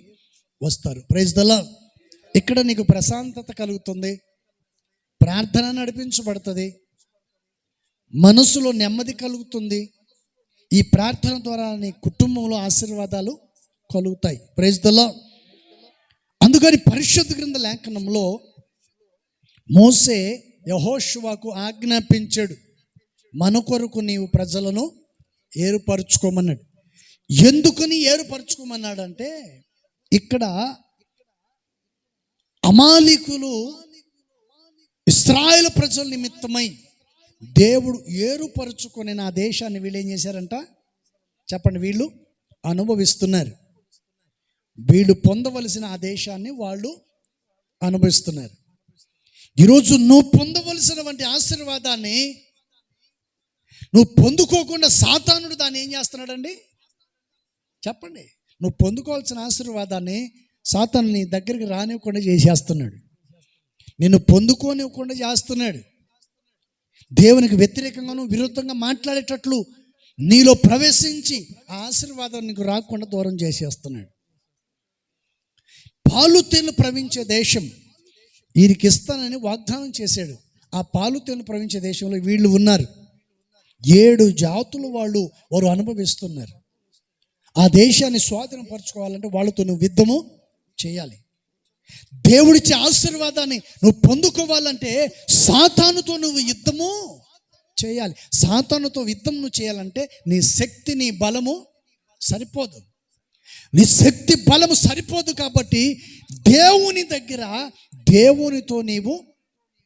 వస్తారు. Praise the Lord. ఇక్కడ నీకు ప్రశాంతత కలుగుతుంది, ప్రార్థన నడిపించబడుతుంది, మనసులో నెమ్మది కలుగుతుంది. ఈ ప్రార్థన ద్వారా నీ కుటుంబంలో ఆశీర్వాదాలు కలుగుతాయి. Praise the Lord. అందుకని పరిశుద్ధ గ్రంథ లేఖనంలో మోసే యెహోషువకు ఆజ్ఞాపించాడు, మన కొరకు నీవు ప్రజలను ఏర్పరచుకోమన్నాడు. ఎందుకని ఏర్పరచుకోమన్నాడంటే ఇక్కడ అమాలేకీయులు ఇశ్రాయేలు ప్రజల నిమిత్తమై దేవుడు ఏర్పరచుకొని నా దేశాన్ని వీళ్ళు ఏం చేశారంట చెప్పండి, వీళ్ళు అనుభవిస్తున్నారు. వీళ్ళు పొందవలసిన ఆ దేశాన్ని వాళ్ళు అనుభవిస్తున్నారు. ఈరోజు నువ్వు పొందవలసినటువంటి ఆశీర్వాదాన్ని నువ్వు పొందుకోకుండా సాతానుడు దాన్ని ఏం చేస్తున్నాడండి చెప్పండి. నువ్వు పొందుకోవాల్సిన ఆశీర్వాదాన్ని సాతాను నీ దగ్గరికి రానివ్వకుండా చేసేస్తున్నాడు, నిన్ను పొందుకోనివ్వకుండా చేస్తున్నాడు. దేవునికి వ్యతిరేకంగాను విరుద్ధంగా మాట్లాడేటట్లు నీలో ప్రవేశించి ఆ ఆశీర్వాదం నీకు రాకుండా దూరం చేసేస్తున్నాడు. పాలు తేనెలు ప్రవహించే దేశం వీరికి ఇస్తానని వాగ్దానం చేశాడు. ఆ పాలు తేనెలు ప్రవహించే దేశంలో వీళ్ళు ఉన్నారు. 7 జాతులు వారు అనుభవిస్తున్నారు. ఆ దేశాన్ని స్వాధీనపరచుకోవాలంటే వాళ్ళతో నువ్వు యుద్ధము చేయాలి. దేవుడిచ్చే ఆశీర్వాదాన్ని నువ్వు పొందుకోవాలంటే సాతానుతో నువ్వు యుద్ధము చేయాలి. సాతానుతో యుద్ధం నువ్వు చేయాలంటే నీ శక్తి, నీ బలము సరిపోదు. నీ శక్తి బలము సరిపోదు. కాబట్టి దేవుని దగ్గర దేవునితో నీవు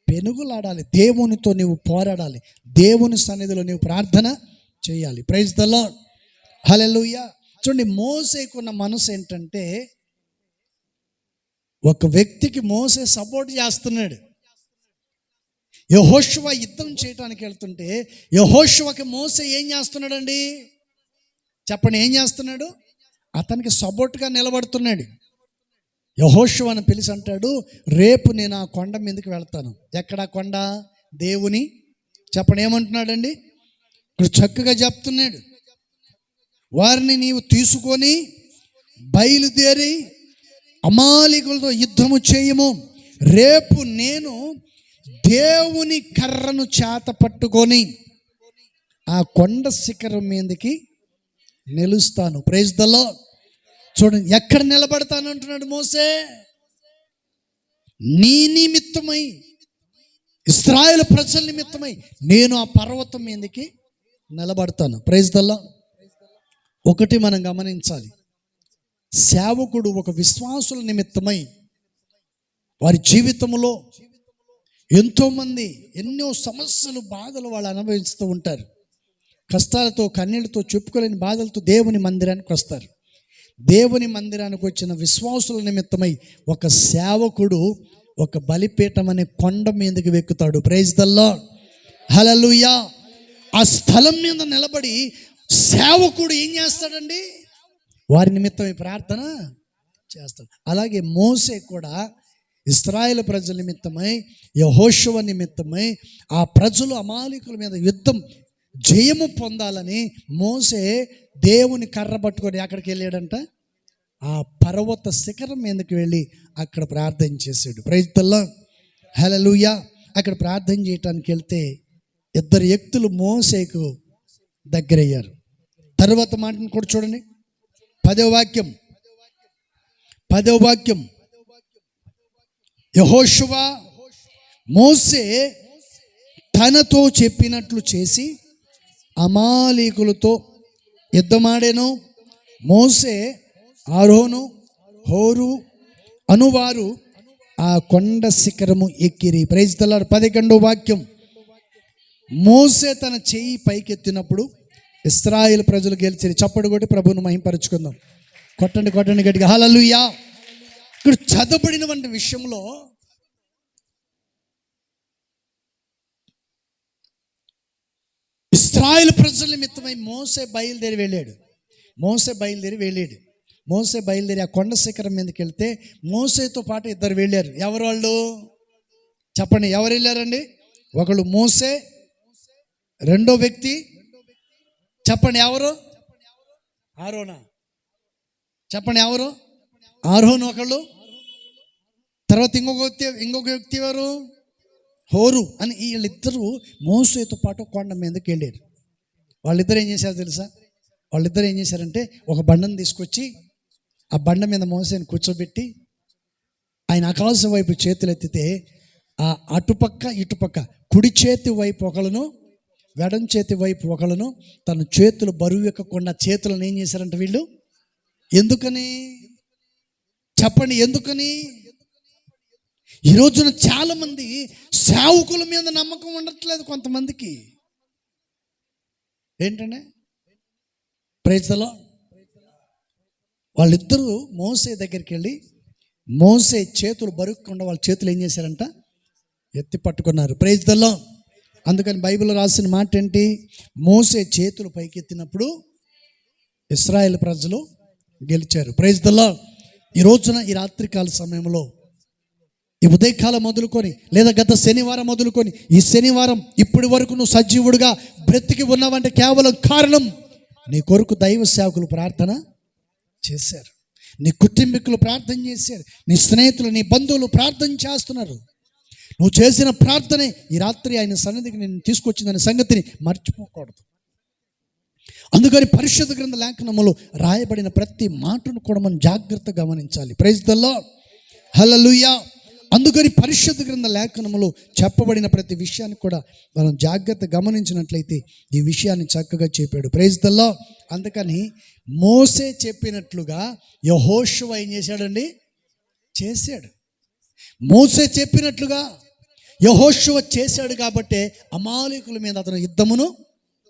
పెనుగులాడాలి, దేవునితో నీవు పోరాడాలి, దేవుని సన్నిధిలో నీవు ప్రార్థన చేయాలి. Praise the lord, hallelujah. చూడండి, మోసేకున్న మనసు ఏంటంటే, ఒక వ్యక్తికి మోసే సపోర్ట్ చేస్తున్నాడు. యెహోషువ యుద్ధం చేయడానికి వెళ్తుంటే యెహోషువకి మోసే ఏం చేస్తున్నాడండి? చెప్పండి, ఏం చేస్తున్నాడు? అతనికి సపోర్ట్గా నిలబడుతున్నాడు. యెహోషువను పిలిచి అంటాడు, రేపు నేను ఆ కొండ మీదకి వెళ్తాను. ఎక్కడ కొండ? దేవుని. చెప్పండి, ఏమంటున్నాడండి? ఇప్పుడు చక్కగా చెప్తున్నాడు, వారిని నీవు తీసుకొని బయలుదేరి అమాలేకులతో యుద్ధము చేయము. రేపు నేను దేవుని కర్రను చేత పట్టుకొని ఆ కొండ శిఖరం మీదకి నిలుస్తాను. Praise the lord. చూడండి, ఎక్కడ నిలబడతాను అంటున్నాడు మోసే? నీ నిమిత్తమై, ఇశ్రాయేలు ప్రజల నిమిత్తమై నేను ఆ పర్వతం మీదకి నిలబడతాను. Praise the lord. ఒకటి మనం గమనించాలి, సేవకుడు ఒక విశ్వాసుల నిమిత్తమై వారి జీవితంలో ఎంతోమంది ఎన్నో సమస్యలు, బాధలు వాళ్ళు అనుభవిస్తూ ఉంటారు. కష్టాలతో, కన్నీళ్లతో, చెప్పుకోలేని బాధలతో దేవుని మందిరానికి వస్తారు. దేవుని మందిరానికి వచ్చిన విశ్వాసుల నిమిత్తమై ఒక సేవకుడు ఒక బలిపీఠం అనే కొండ మీదకి వెక్కుతాడు. Praise the lord, hallelujah. ఆ స్థలం మీద నిలబడి సేవకుడు ఏం చేస్తాడండి? వారి నిమిత్తమై ప్రార్థన చేస్తాడు. అలాగే మోసే కూడా ఇశ్రాయేలు ప్రజల నిమిత్తమై, యెహోషువ నిమిత్తమై ఆ ప్రజలు అమాలేకుల మీద యుద్ధం జయము పొందాలని మోసే దేవుని కర్ర పట్టుకొని అక్కడికి వెళ్ళాడంట. ఆ పర్వత శిఖరం మీదకి వెళ్ళి అక్కడ ప్రార్థన చేశాడు. ప్రైజ్ ద లార్డ్, హల్లెలూయా. అక్కడ ప్రార్థన చేయటానికి వెళ్తే ఇద్దరు వ్యక్తులు మోసేకు దగ్గరయ్యారు. తర్వాత మాటను కూడా చూడండి, 10వ వాక్యం. యెహోషువ మోసే తనతో చెప్పినట్లు చేసి అమాలేకులతో యుద్ధమాడెను. మోసే, ఆరోను, హోరు అనువారు ఆ కొండ శిఖరము ఎక్కిరి. Praise the lord. 11వ వాక్యం. మోసే తన చెయ్యి పైకెత్తినప్పుడు ఇశ్రాయేలు ప్రజలు గెలిచిరి. చప్పడు కొట్టి ప్రభువును మహింపరచుకుందాం. కొట్టండి గట్టిగా, హల్లెలూయా. ఇక్కడ చదవబడినటువంటి విషయంలో ఇశ్రాయేలు ప్రజల నిమిత్తమై మోసే బయలుదేరి వెళ్ళాడు. ఆ కొండ శిఖరం మీదకి వెళ్తే మోసేతో పాటు ఇద్దరు వెళ్ళారు. ఎవరు వాళ్ళు? చెప్పండి, ఎవరు వెళ్ళారండి? ఒకళ్ళు మోసే, రెండో వ్యక్తి చెప్పండి ఎవరు? ఆరోనా. చెప్పండి ఎవరు? ఆరోను ఒకళ్ళు. తర్వాత ఇంకొక వ్యక్తి ఎవరు? హోరు అని. వీళ్ళిద్దరూ మోసేతో పాటు కొండ మీదకి వెళ్ళారు. వాళ్ళిద్దరు ఏం చేశారు తెలుసా? వాళ్ళిద్దరు ఏం చేశారంటే ఒక బండను తీసుకొచ్చి ఆ బండ మీద మోసేని కూర్చోబెట్టి ఆయన ఆకాశం వైపు చేతులు ఎత్తితే ఆ అటుపక్క ఇటుపక్క కుడి చేతి వైపు ఒకళ్ళను, ఎడం చేతి వైపు ఒకళ్ళను తన చేతులు బరువు ఎక్కకుండా చేతులను ఏం చేశారంట వీళ్ళు? ఎందుకని? చెప్పండి, ఎందుకని? ఈ రోజున చాలా మంది సేవకుల మీద నమ్మకం ఉండట్లేదు కొంతమందికి. ఏంటంటే ప్రైజ్ ద లార్డ్. వాళ్ళిద్దరూ మోసే దగ్గరికి వెళ్ళి మోసే చేతులు బరుక్కుండా వాళ్ళ చేతులు ఏం చేశారంట? ఎత్తి పట్టుకున్నారు. Praise the Lord. అందుకని బైబిల్లో రాసిన మాట ఏంటి? మోసే చేతులు పైకెత్తినప్పుడు ఇశ్రాయేల్ ప్రజలు గెలిచారు. Praise the Lord. ఈ రోజున ఈ రాత్రికాల సమయంలో, ఈ ఉదయకాలం మొదలుకొని లేదా గత శనివారం మొదలుకొని ఈ శనివారం ఇప్పటి వరకు నువ్వు సజీవుడిగా బ్రతికి ఉన్నావంటే కేవలం కారణం నీ కొరకు దైవ సేవకులు ప్రార్థన చేశారు, నీ కుటుంబీకులు ప్రార్థన చేశారు, నీ స్నేహితులు, నీ బంధువులు ప్రార్థన చేస్తున్నారు. నువ్వు చేసిన ప్రార్థనే ఈ రాత్రి ఆయన సన్నిధికి నేను తీసుకొచ్చిందనే సంగతిని మర్చిపోకూడదు. అందుకని పరిశుద్ధ గ్రంథ లేఖనములో రాయబడిన ప్రతి మాటను కూడా మనం జాగ్రత్తగా గమనించాలి. Praise the lord, hallelujah. అందుకని పరిశుద్ధ గ్రంథ లేఖనములో చెప్పబడిన ప్రతి విషయాన్ని కూడా మనం జాగ్రత్త గమనించినట్లయితే ఈ విషయాన్ని చక్కగా చెప్పాడు. Praise the Lord. అందుకని మోసే చెప్పినట్లుగా యెహోషువ ఏం చేశాడండి? చేశాడు. మోసే చెప్పినట్లుగా యెహోషువ చేశాడు కాబట్టి అమాలేకుల మీద అతను యుద్ధమును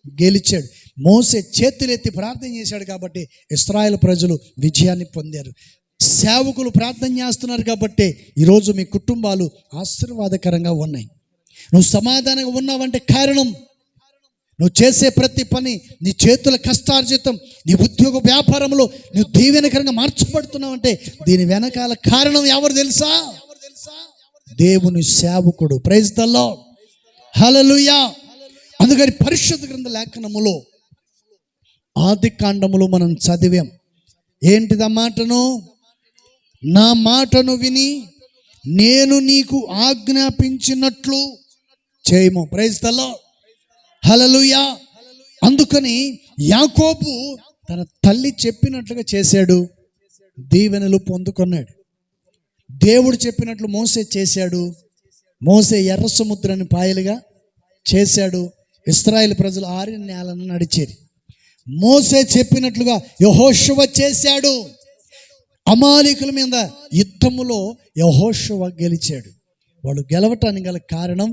గెలిచాడు. మోసే చేతులెత్తి ప్రార్థన చేశాడు కాబట్టి ఇశ్రాయేలు ప్రజలు విజయాన్ని పొందారు. సేవకులు ప్రార్థన చేస్తున్నారు కాబట్టి ఈరోజు మీ కుటుంబాలు ఆశీర్వాదకరంగా ఉన్నాయి. నువ్వు సమాధానంగా ఉన్నావంటే కారణం నువ్వు చేసే ప్రతి పని, నీ చేతుల కష్టార్జితం, నీ ఉద్యోగ వ్యాపారంలో నువ్వు దీవెనకరంగా మార్చబడుతున్నావంటే దీని వెనకాల కారణం ఎవరు తెలుసా? దేవుని సేవకుడు. Praise the lord. హల్లెలూయా. అందుకని పరిశుద్ధ గ్రంథ లేఖనములో ఆది కాండములో మనం చదివాం. ఏంటిది ఆ మాటను? నా మాటను విని నేను నీకు ఆజ్ఞాపించినట్లు చేయము. Praise the lord. హల్లెలూయా. అందుకని యాకోబు తన తల్లి చెప్పినట్లుగా చేశాడు, దీవెనలు పొందుకున్నాడు. దేవుడు చెప్పినట్లు మోసే చేశాడు. మోసే ఎర్ర సముద్రాన్ని పాయలుగా చేశాడు. ఇశ్రాయేలు ప్రజలు ఆరిన నేలను నడిచేది. మోసే చెప్పినట్లుగా యెహోషువ చేశాడు. అమాలేకుల మీద యుద్ధములో యెహోషువ గెలిచాడు. వాళ్ళు గెలవటానికి గల కారణం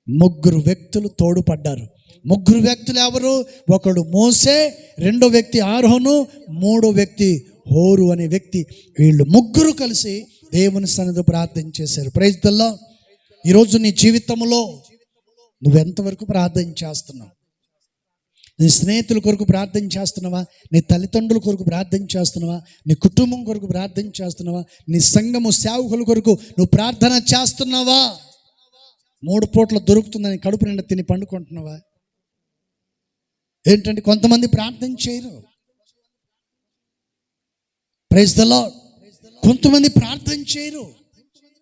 ముగ్గురు వ్యక్తులు తోడుపడ్డారు. ముగ్గురు వ్యక్తులు ఎవరు? ఒకడు మోసే, రెండో వ్యక్తి ఆరోను, మూడో వ్యక్తి హోరు అనే వ్యక్తి. వీళ్ళు ముగ్గురు కలిసి దేవుని సన్నిధిలో ప్రార్థన చేశారు. Praise the Lord. ఈరోజు నీ జీవితంలో నువ్వెంతవరకు ప్రార్థన చేస్తున్నావు? నీ స్నేహితుల కొరకు ప్రార్థన చేస్తున్నావా? నీ తల్లిదండ్రుల కొరకు ప్రార్థన చేస్తున్నావా? నీ కుటుంబం కొరకు ప్రార్థన చేస్తున్నావా? నీ సంఘము సేవకుల కొరకు నువ్వు ప్రార్థన చేస్తున్నావా? 3 పూట్ల దొరుకుతుందని కడుపు నిండా తిని పండుకుంటున్నావా? ఏంటంటే కొంతమంది ప్రార్థన చేయరు. Praise the Lord. కొంతమంది ప్రార్థన చేయరు,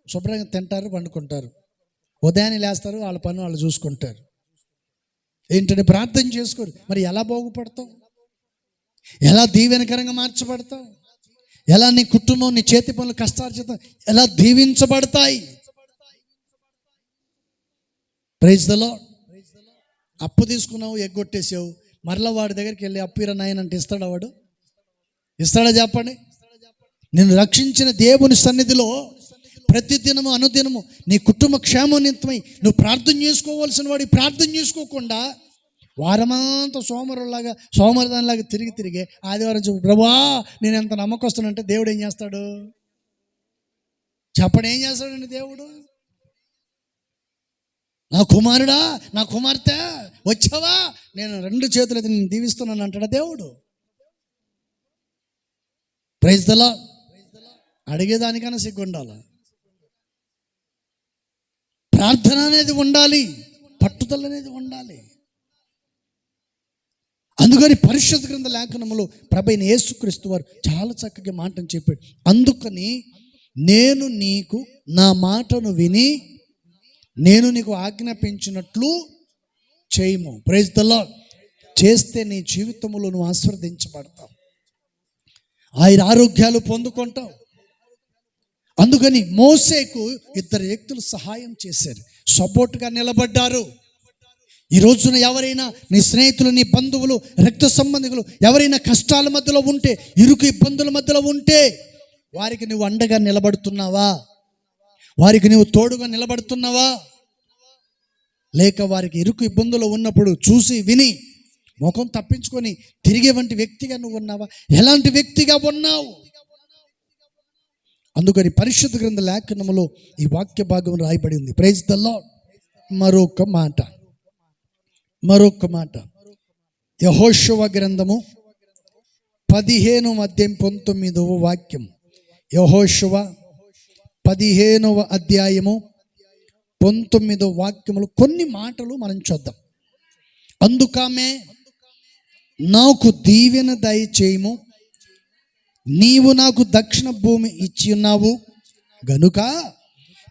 శుభ్రంగా తింటారు, పండుకుంటారు, ఉదయాన్నే లేస్తారు, వాళ్ళ పని వాళ్ళు చూసుకుంటారు. ఏంటంటే ప్రార్థన చేసుకోరు. మరి ఎలా బాగుపడతావు? ఎలా దీవెనకరంగా మార్చబడతావు? ఎలా నీ కుటుంబం, నీ చేతి పనులు కష్టార్జితం ఎలా దీవించబడతాయి? Praise the lord. అప్పు తీసుకున్నావు, ఎగ్గొట్టేసావు, మరలా వాడి దగ్గరికి వెళ్ళి అప్పు ఇరా నాయన అంటే ఇస్తాడా? వాడు ఇస్తాడా? చెప్పండి. నేను రక్షించిన దేవుని సన్నిధిలో ప్రతిదినము అనుదినము నీ కుటుంబ క్షేమనిమిత్తమై నువ్వు ప్రార్థన చేసుకోవాల్సిన వాడి ప్రార్థన చేసుకోకుండా వారమంతా సోమరదానిలాగా తిరిగి ఆదివారం చెప్పు, ప్రభువా నేను ఎంత నమ్మకస్తున్నానంటే దేవుడు ఏం చేస్తాడు? చెప్పండి, ఏం చేస్తాడండి దేవుడు? నా కుమారుడా, నా కుమార్తె వచ్చావా, నేను 2 చేతులు అయితే నేను దీవిస్తున్నాను అంటాడా దేవుడు? Praise the lord. అడిగేదానికైనా సిగ్గు ఉండాలి. ప్రార్థన అనేది ఉండాలి, పట్టుదల అనేది ఉండాలి. అందుకని పరిశుద్ధ గ్రంథ లేఖనములో ప్రభువైన యేసుక్రీస్తు వారు చాలా చక్కగా మాటను చెప్పాడు. అందుకని నేను నీకు నా మాటను విని నేను నీకు ఆజ్ఞాపించినట్లు చేయము. Praise the Lord. చేస్తే నీ జీవితంలో నువ్వు ఆశీర్వదించబడతావు, ఆరోగ్యాలు పొందుకుంటావు. అందుకని మోసేకు 2 వ్యక్తులు సహాయం చేశారు, సపోర్ట్గా నిలబడ్డారు. ఈ రోజున ఎవరైనా నీ స్నేహితులు, నీ బంధువులు, రక్త సంబంధికులు ఎవరైనా కష్టాల మధ్యలో ఉంటే, ఇరుకు ఇబ్బందుల మధ్యలో ఉంటే వారికి నువ్వు అండగా నిలబడుతున్నావా? వారికి నువ్వు తోడుగా నిలబడుతున్నావా? లేక వారికి ఇరుకు ఇబ్బందులు ఉన్నప్పుడు చూసి విని ముఖం తప్పించుకొని తిరిగే వంటి వ్యక్తిగా నువ్వు ఉన్నావా? ఎలాంటి వ్యక్తిగా ఉన్నావు? అందుకని పరిశుద్ధ గ్రంథ లేఖనములో ఈ వాక్య భాగం రాయబడి ఉంది. Praise the Lord. మరొక మాట యెహోషువ గ్రంథము 15వ అధ్యాయం 19వ వాక్యం. యెహోషువ 15వ అధ్యాయము 19వ వాక్యములు కొన్ని మాటలు మనం చూద్దాం. అందుకామె నాకు దీవెన దయచేయము, నీవు నాకు దక్షిణ భూమి ఇచ్చి ఉన్నావు గనుక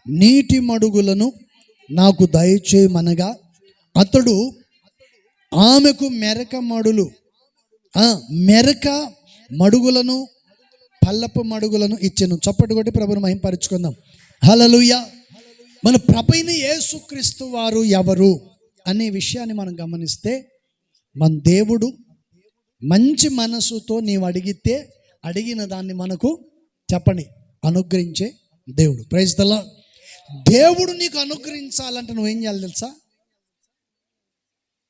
నీటి మడుగులను నాకు దయచేయమనగా అతడు ఆమెకు మెరక మడుగులను పల్లపు మడుగులను ఇచ్చెను. చప్పటి కొట్టి ప్రభువును మహింపరచుకుందాం. హల్లెలూయా. మన ప్రభువైన యేసుక్రీస్తు వారు ఎవరు అనే విషయాన్ని మనం గమనిస్తే, మన దేవుడు మంచి మనసుతో నీవు అడిగితే అడిగిన దాన్ని మనకు చెప్పండి అనుగ్రహించే దేవుడు. Praise the Lord. దేవుడు నీకు అనుగ్రహించాలంటే నువ్వేం చేయాలి తెలుసా?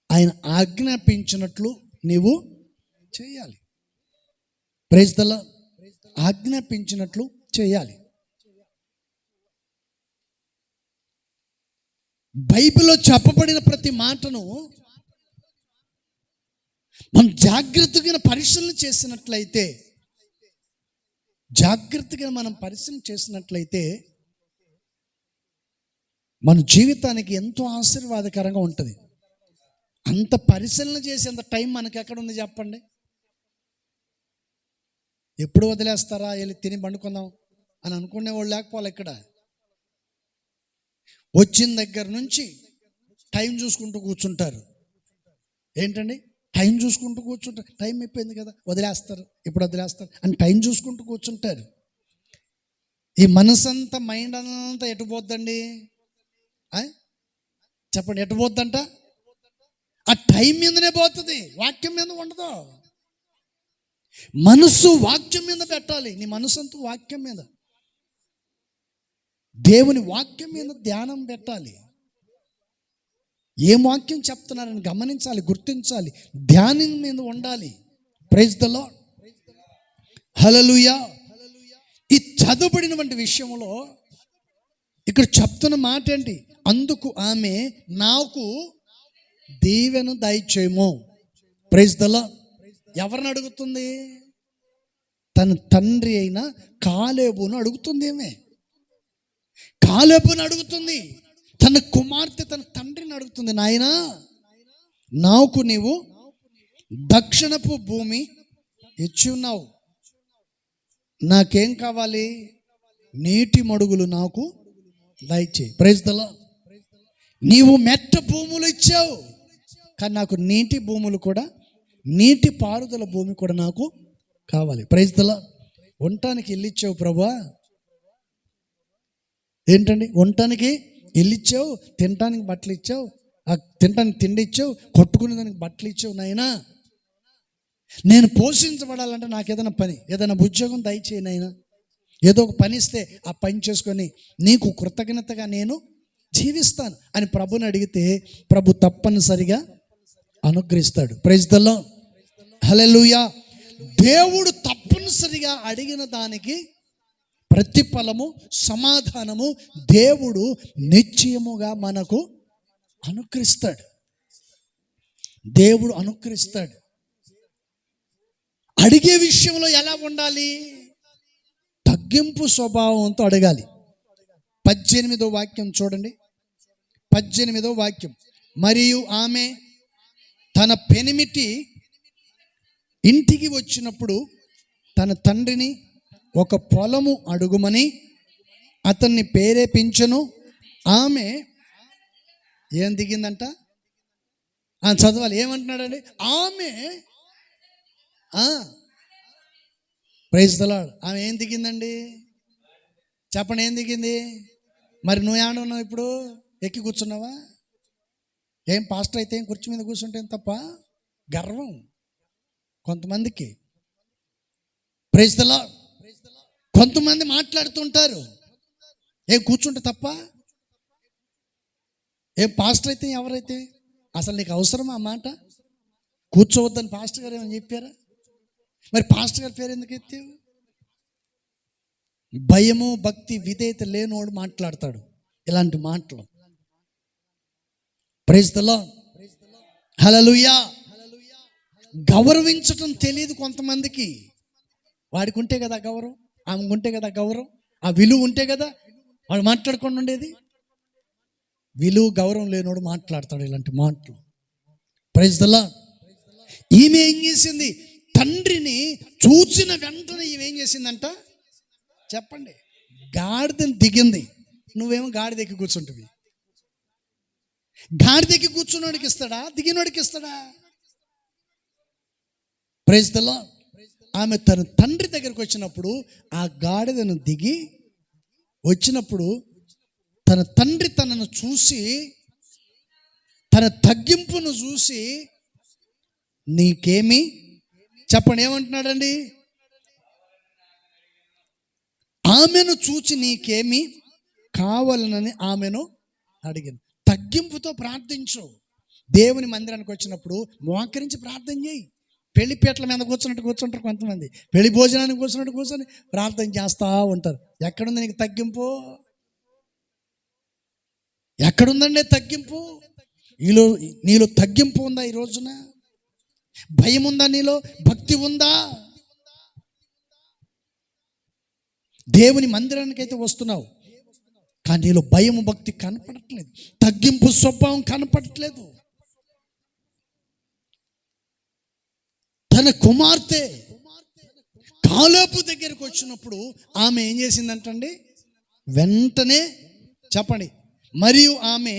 ఆయన ఆజ్ఞాపించినట్లు నీవు చేయాలి. Praise the lord. ఆజ్ఞాపించినట్లు చేయాలి. బైబిల్లో చెప్పబడిన ప్రతి మాటను మనం జాగ్రత్తగా పరిశీలన చేసినట్లయితే మన జీవితానికి ఎంతో ఆశీర్వాదకరంగా ఉంటుంది. అంత పరిశీలన చేసేంత టైం మనకి ఎక్కడ ఉంది చెప్పండి? ఎప్పుడు వదిలేస్తారా, వెళ్ళి తిని పండుకుందాం అని అనుకునేవాళ్ళు లేకపోవాలి. ఇక్కడ వచ్చిన దగ్గర నుంచి టైం చూసుకుంటూ కూర్చుంటారు. ఏంటండి? టైం చూసుకుంటూ కూర్చుంటారు. టైం అయిపోయింది కదా, వదిలేస్తారు, ఇప్పుడు వదిలేస్తారు అని టైం చూసుకుంటూ కూర్చుంటారు. ఈ మనసంతా, మైండ్ అంతా ఎటు పోద్దండి? చెప్పండి, ఎటు పోద్దంట? ఆ టైం మీదనే పోతుంది, వాక్యం మీద ఉండదు. మనసు వాక్యం మీద పెట్టాలి. నీ మనసు అంతా వాక్యం మీద, దేవుని వాక్యం మీద ధ్యానం పెట్టాలి. ఏం వాక్యం చెప్తున్నారని గమనించాలి, గుర్తించాలి, ధ్యానం మీద ఉండాలి. Praise the lord. హల్లెలూయా. ఈ చదువుబడినటువంటి విషయంలో ఇక్కడ చెప్తున్న మాట ఏంటి? అందుకు ఆమె, నాకు దీవెను దయచేయము. Praise the lord. ఎవరిని అడుగుతుంది? తన తండ్రి అయిన కాలేబును అడుగుతుంది. ఏమే కాలేబును అడుగుతుంది. తన కుమార్తె తన తండ్రిని అడుగుతుంది, నాయనా నాకు నీవు దక్షిణపు భూమి ఇచ్చి ఉన్నావు, నాకేం కావాలి? నీటి మడుగులు నాకు దయచేయి. Praise the Lord. నీవు మెట్ట భూములు ఇచ్చావు, కానీ నాకు నీటి భూములు కూడా, నీటి పారుదల భూమి కూడా నాకు కావాలి. Praise the Lord. ఉండటానికి ఇల్లు ఇచ్చావు ప్రభువా. ఏంటండి? ఉండటానికి ఇల్లు ఇచ్చావు, తినటానికి బట్టలు ఇచ్చావు, తినటానికి తిండి ఇచ్చావు, కొట్టుకునే దానికి బట్టలు ఇచ్చావు. నాయనా నేను పోషించబడాలంటే నాకు ఏదైనా పని, ఏదైనా ఉద్యోగం దయచేయి నాయనా. ఏదో ఒక పని ఇస్తే ఆ పని చేసుకొని నీకు కృతజ్ఞతగా నేను జీవిస్తాను అని ప్రభుని అడిగితే ప్రభు తప్పనిసరిగా అనుగ్రహిస్తాడు. Praise the lord. హల్లెలూయా. దేవుడు తప్పనిసరిగా అడిగిన దానికి ప్రతిఫలము, సమాధానము దేవుడు నిశ్చయముగా మనకు అనుగ్రహిస్తాడు. దేవుడు అనుగ్రహిస్తాడు. అడిగే విషయంలో ఎలా ఉండాలి? తగ్గింపు స్వభావంతో అడగాలి. 18వ వాక్యం చూడండి. 18వ వాక్యం. మరియు ఆమె తన పెనిమిటి ఇంటికి వచ్చినప్పుడు తన తండ్రిని ఒక పొలము అడుగుమని అతన్ని ప్రేరేపించెను. ఆమె ఏం దిగిందంట? చదవాలి. ఏమంటున్నాడండి? ఆమె ప్రైజ్ ది లార్డ్. ఆమె ఏం దిగిందండి? చెప్పండి, ఏం దిగింది? మరి నువ్వు ఏడున్నావు? ఇప్పుడు ఎక్కి కూర్చున్నావా? ఏం పాస్టర్ అయితే ఏం కుర్చీ మీద కూర్చుంటే తప్ప గర్వం కొంతమందికి. Praise the Lord. కొంతమంది మాట్లాడుతుంటారు, ఏం కూర్చుంటే తప్ప, ఏం పాస్టర్ అయితే ఎవరైతే, అసలు నీకు అవసరమా ఆ మాట? కూర్చోవద్దని పాస్టర్ గారు ఏమని చెప్పారా? మరి పాస్టర్ గారి పేరు ఎందుకు ఎత్తావు? భయము, భక్తి, విధేయత లేనోడు మాట్లాడతాడు ఇలాంటి మాటలు. Praise the lord. హల్లెలూయా. గౌరవించటం తెలియదు కొంతమందికి. వాడికి ఉంటే కదా గౌరవం, ఆమెకు ఉంటే కదా గౌరవం, ఆ విలువ ఉంటే కదా వాడు మాట్లాడుకుండా ఉండేది. విలువ, గౌరవం లేనోడు మాట్లాడతాడు ఇలాంటి మాటలు. Praise the Lord. ఈమె ఏం చేసింది? తండ్రిని చూసిన వెంటనే ఈమె ఏం చేసిందంట? చెప్పండి, గాడిదని దిగింది. నువ్వేమో గాడిదెక్కి కూర్చుంటువి. గాడిదెక్కి కూర్చున్నోడికి ఇస్తాడా? దిగినోడికి ఇస్తాడా? Praise the Lord. ఆమె తన తండ్రి దగ్గరికి వచ్చినప్పుడు ఆ గాడిదను దిగి వచ్చినప్పుడు తన తండ్రి తనను చూసి, తన తగ్గింపును చూసి, నీకేమి చెప్పండి ఏమంటున్నాడండి? ఆమెను చూచి నీకేమి కావాలనని ఆమెను అడిగాను. తగ్గింపుతో ప్రార్థించు. దేవుని మందిరానికి వచ్చినప్పుడు మోకరించి ప్రార్థన చేయి. పెళ్లి పీటల మీద కూర్చుంటారు కొంతమంది, పెళ్లి భోజనానికి కూర్చొని ప్రార్థన చేస్తూ ఉంటారు. ఎక్కడుంది నీకు తగ్గింపు? ఎక్కడుందండి తగ్గింపు? నీలో తగ్గింపు ఉందా? ఈ రోజున భయం ఉందా? నీలో భక్తి ఉందా? దేవుని మందిరానికి అయితే వస్తున్నావు, కానీ నీలో భయము భక్తి కనపడట్లేదు, తగ్గింపు స్వభావం కనపడట్లేదు. తన కుమార్తె కాలేబు దగ్గరికి వచ్చినప్పుడు ఆమె ఏం చేసిందంటండి? వెంటనే చెప్పండి. మరియు ఆమె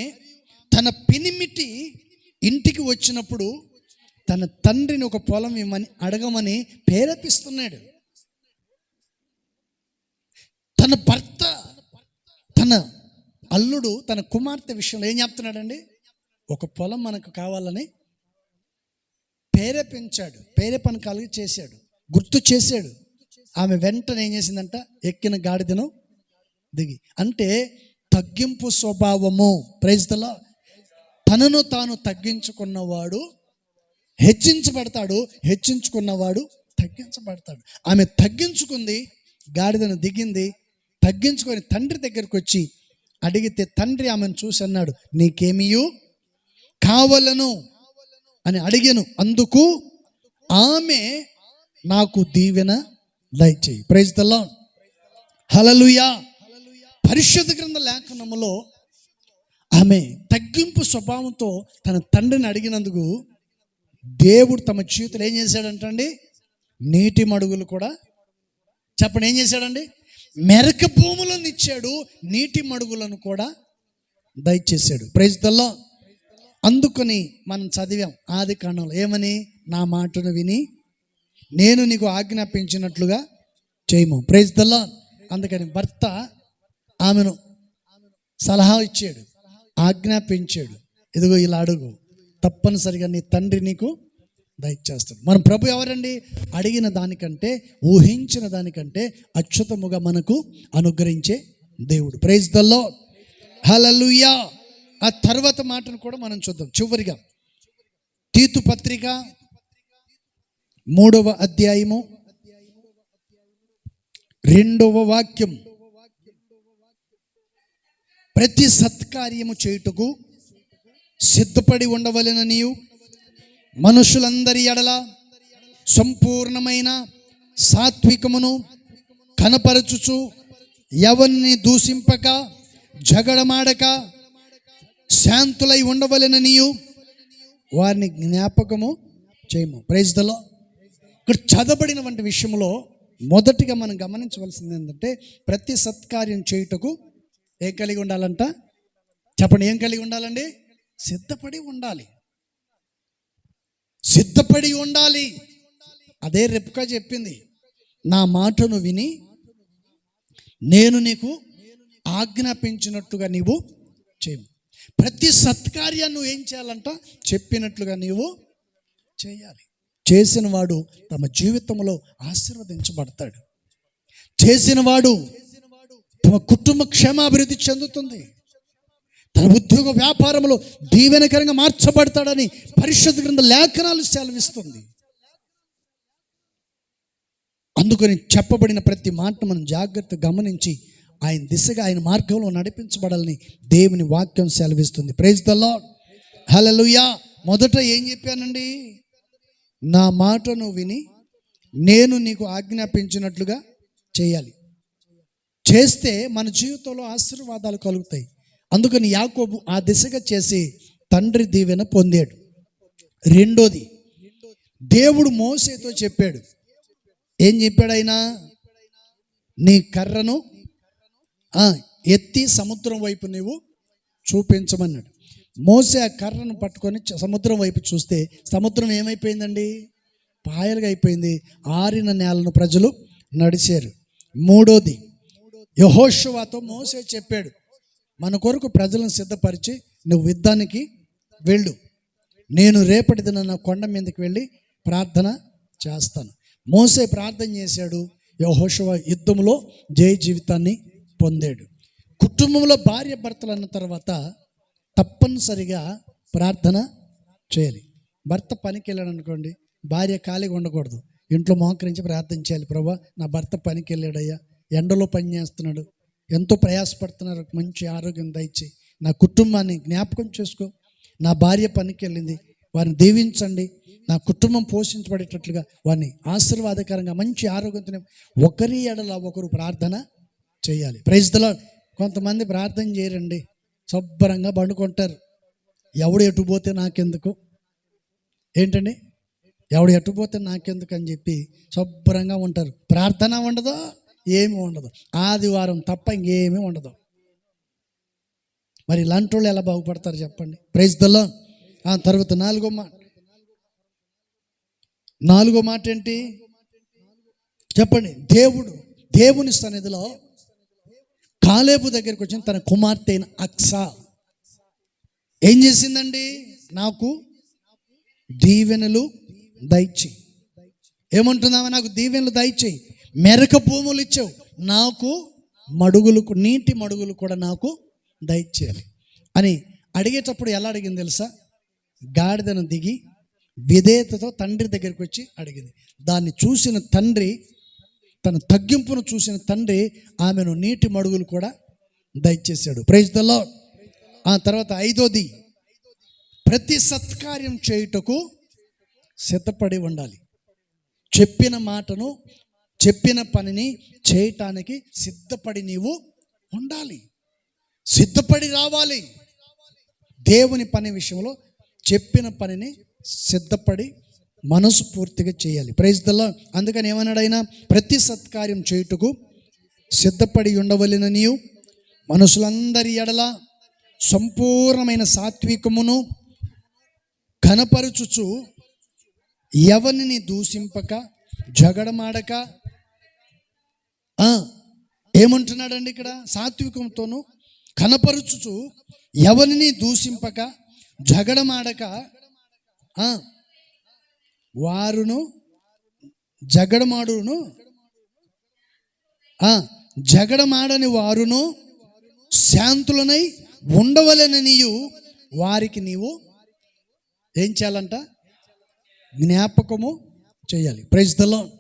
తన పెనిమిటి ఇంటికి వచ్చినప్పుడు తన తండ్రిని ఒక పొలం ఇవ్వమని అడగమని ప్రేరేపిస్తున్నాడు. తన భర్త, తన అల్లుడు తన కుమార్తె విషయంలో ఏం చెప్తున్నాడండి? ఒక పొలం మనకు కావాలని ప్రేరేపణ కలిగి చేశాడు, గుర్తు చేశాడు. ఆమె వెంటనే ఏం చేసిందంట? ఎక్కిన గాడిదను దిగి. అంటే తగ్గింపు స్వభావము. Praise the Lord. తనను తాను తగ్గించుకున్నవాడు హెచ్చించబడతాడు, హెచ్చించుకున్నవాడు తగ్గించబడతాడు. ఆమె తగ్గించుకుంది, గాడిదను దిగింది. తగ్గించుకొని తండ్రి దగ్గరికి వచ్చి అడిగితే తండ్రి ఆమెను చూసి అన్నాడు, నీకేమియు కావాలను అని అడిగాను. అందుకు ఆమె నాకు దీవెన దయచేయి. Praise the lord. హల్లెలూయా. పరిశుద్ధ గ్రంథ లేఖనములో ఆమె తగ్గింపు స్వభావంతో తన తండ్రిని అడిగినందుకు దేవుడు తమ జీవితంలో ఏం చేశాడంటండి? నీటి మడుగులు కూడా చెప్పండి ఏం చేశాడండి? మెరక భూములను ఇచ్చాడు, నీటి మడుగులను కూడా దయచేశాడు. Praise the Lord. అందుకని మనం చదివాం ఆది కాండంలో ఏమని? నా మాటను విని నేను నీకు ఆజ్ఞాపించినట్లుగా చేయము. Praise the Lord. అందుకని భర్త ఆమెను సలహా ఇచ్చాడు, ఆజ్ఞాపించాడు. ఇదిగో ఇలా అడుగు, తప్పనిసరిగా నీ తండ్రి నీకు దయచేస్తాడు. మన ప్రభు ఎవరండి? అడిగిన దానికంటే, ఊహించిన దానికంటే అత్యుత్తముగా మనకు అనుగ్రహించే దేవుడు. Praise the lord. హల్లెలూయా. ఆ తర్వాత మాటను కూడా మనం చూద్దాం. చివరిగా తీతు పత్రిక 3వ అధ్యాయము 2వ వాక్యం. ప్రతి సత్కార్యము చేయుటకు సిద్ధపడి ఉండవలెననియు మనుషులందరి ఎడల సంపూర్ణమైన సాత్వికమును కనపరచుచు ఎవరిని దూషింపక జగడమాడక శాంతులై ఉండవలెననియు వారిని జ్ఞాపకము చేయము. Praise the Lord. ఇక్కడ చదవబడిన వంటి విషయంలో మొదటిగా మనం గమనించవలసింది ఏంటంటే, ప్రతి సత్కార్యం చేయుటకు ఏం కలిగి ఉండాలంట? చెప్పండి ఏం కలిగి ఉండాలండి? సిద్ధపడి ఉండాలి, సిద్ధపడి ఉండాలి. అదే రెబ్కా చెప్పింది, నా మాటను విని నేను నీకు ఆజ్ఞాపించినట్టుగా నీవు చేయము. ప్రతి సత్కార్యాన్ని నువ్వు ఏం చేయాలంట? చెప్పినట్లుగా నీవు చేయాలి. చేసిన వాడు తమ జీవితంలో ఆశీర్వదించబడతాడు. చేసిన వాడు తమ కుటుంబ క్షేమాభివృద్ధి చెందుతుంది, తన ఉద్యోగ వ్యాపారంలో దీవెనకరంగా మార్చబడతాడని పరిశుద్ధ గ్రంథ లేఖనాలు సెలవిస్తుంది. అందుకని చెప్పబడిన ప్రతి మాట మనం జాగ్రత్తగా గమనించి ఆయన దిశగా, ఆయన మార్గంలో నడిపించబడాలని దేవుని వాక్యం సెలవిస్తుంది. Praise the lord. హల్లెలూయా. మొదట ఏం చెప్పానండి? నా మాటను విని నేను నీకు ఆజ్ఞాపించినట్లుగా చేయాలి. చేస్తే మన జీవితంలో ఆశీర్వాదాలు కలుగుతాయి. అందుకని యాకోబు ఆ దిశగా చేసి తండ్రి దీవెన పొందాడు. రెండోది, దేవుడు మోసేతో చెప్పాడు. ఏం చెప్పాడు ఆయన? నీ కర్రను ఎత్తి సముద్రం వైపు నీవు పాయలుగా అయిపోయింది. ఆరిన నేలను ప్రజలు నడిచారు. మూడోది, యెహోషువతో మోషే చెప్పాడు, మన కొరకు ప్రజలను సిద్ధపరిచి నువ్వు యుద్ధానికి వెళ్ళు, నేను రేపటి దిన కొండ మీదకి వెళ్ళి ప్రార్థన చేస్తాను. మోషే ప్రార్థన చేశాడు. యెహోషువ యుద్ధంలో జయ జీవితాన్ని పొందాడు. కుటుంబంలో భార్య భర్తలు అన్న తర్వాత తప్పనిసరిగా ప్రార్థన చేయాలి. భర్త పనికి వెళ్ళాడు అనుకోండి, భార్య ఖాళీగా ఉండకూడదు. ఇంట్లో మోకరించి ప్రార్థన చేయాలి. ప్రభా, నా భర్త పనికి వెళ్ళాడయ్యా, ఎండలో పని చేస్తున్నాడు, ఎంతో ప్రయాసపడుతున్నారు, మంచి ఆరోగ్యం దయచేయి. నా కుటుంబాన్ని జ్ఞాపకం చేసుకో. నా భార్య పనికి వెళ్ళింది, వారిని దీవించండి. నా కుటుంబం పోషించబడేటట్లుగా వారిని ఆశీర్వాదకరంగా మంచి ఆరోగ్యంతో ఒకరి ఎడల ఒకరు ప్రార్థన చేయాలి. Praise the Lord. కొంతమంది ప్రార్థన చేయరండి, శుభ్రంగా పండుకుంటారు. ఎవడు ఎటుపోతే నాకెందుకు, ఏంటండి, ఎవడు ఎటుపోతే నాకెందుకు అని చెప్పి శుభ్రంగా ఉంటారు. ప్రార్థన ఉండదు, ఏమీ ఉండదు. ఆదివారం తప్ప ఇంకేమీ ఉండదు. మరి ఇలాంటి వాళ్ళు ఎలా బాగుపడతారు చెప్పండి. Praise the Lord. ఆ తర్వాత నాలుగో మాట ఏంటి చెప్పండి. దేవుని సన్నిధిలో కాలేబు దగ్గరికి వచ్చిన తన కుమార్తె అయిన అక్సా ఏం చేసిందండి? నాకు దీవెనలు దయచేయి. ఏమంటున్నావా? నాకు దీవెనలు దయచేయి, మెరక భూములు ఇచ్చావు, నాకు నీటి మడుగులు కూడా నాకు దయచేయాలి అని అడిగేటప్పుడు ఎలా అడిగింది తెలుసా? గాడిదను దిగి విధేయతతో తండ్రి దగ్గరికి వచ్చి అడిగింది. దాన్ని చూసిన తండ్రి, తన తగ్గింపును చూసిన తండ్రి ఆమెను నీటి మడుగులు కూడా దయచేశాడు. Praise the Lord. ఆ తర్వాత ఐదోది, ప్రతి సత్కార్యం చేయుటకు సిద్ధపడి ఉండాలి. చెప్పిన మాటను, చెప్పిన పనిని చేయటానికి సిద్ధపడి నీవు ఉండాలి, సిద్ధపడి రావాలి. దేవుని పని విషయంలో చెప్పిన పనిని సిద్ధపడి మనసు పూర్తిగా చేయాలి. Praise the Lord. అందుకని ఏమన్నాడు ఆయన? ప్రతి సత్కార్యం చేయుటకు సిద్ధపడి ఉండవలెన నీవు మనుషులందరి ఎడల సంపూర్ణమైన సాత్వికమును ఘనపరచుచు ఎవరిని దూషింపక జగడమాడక. ఏమంటున్నాడండి ఇక్కడ? సాత్వికంతోను కనపరుచుచు ఎవరిని దూషింపక జగడమాడక, వారును జగడమాడని వారును శాంతులనై ఉండవలెననియు వారికి నీవు ఏం చేయాలంట? జ్ఞాపకము చేయాలి. Praise the lord.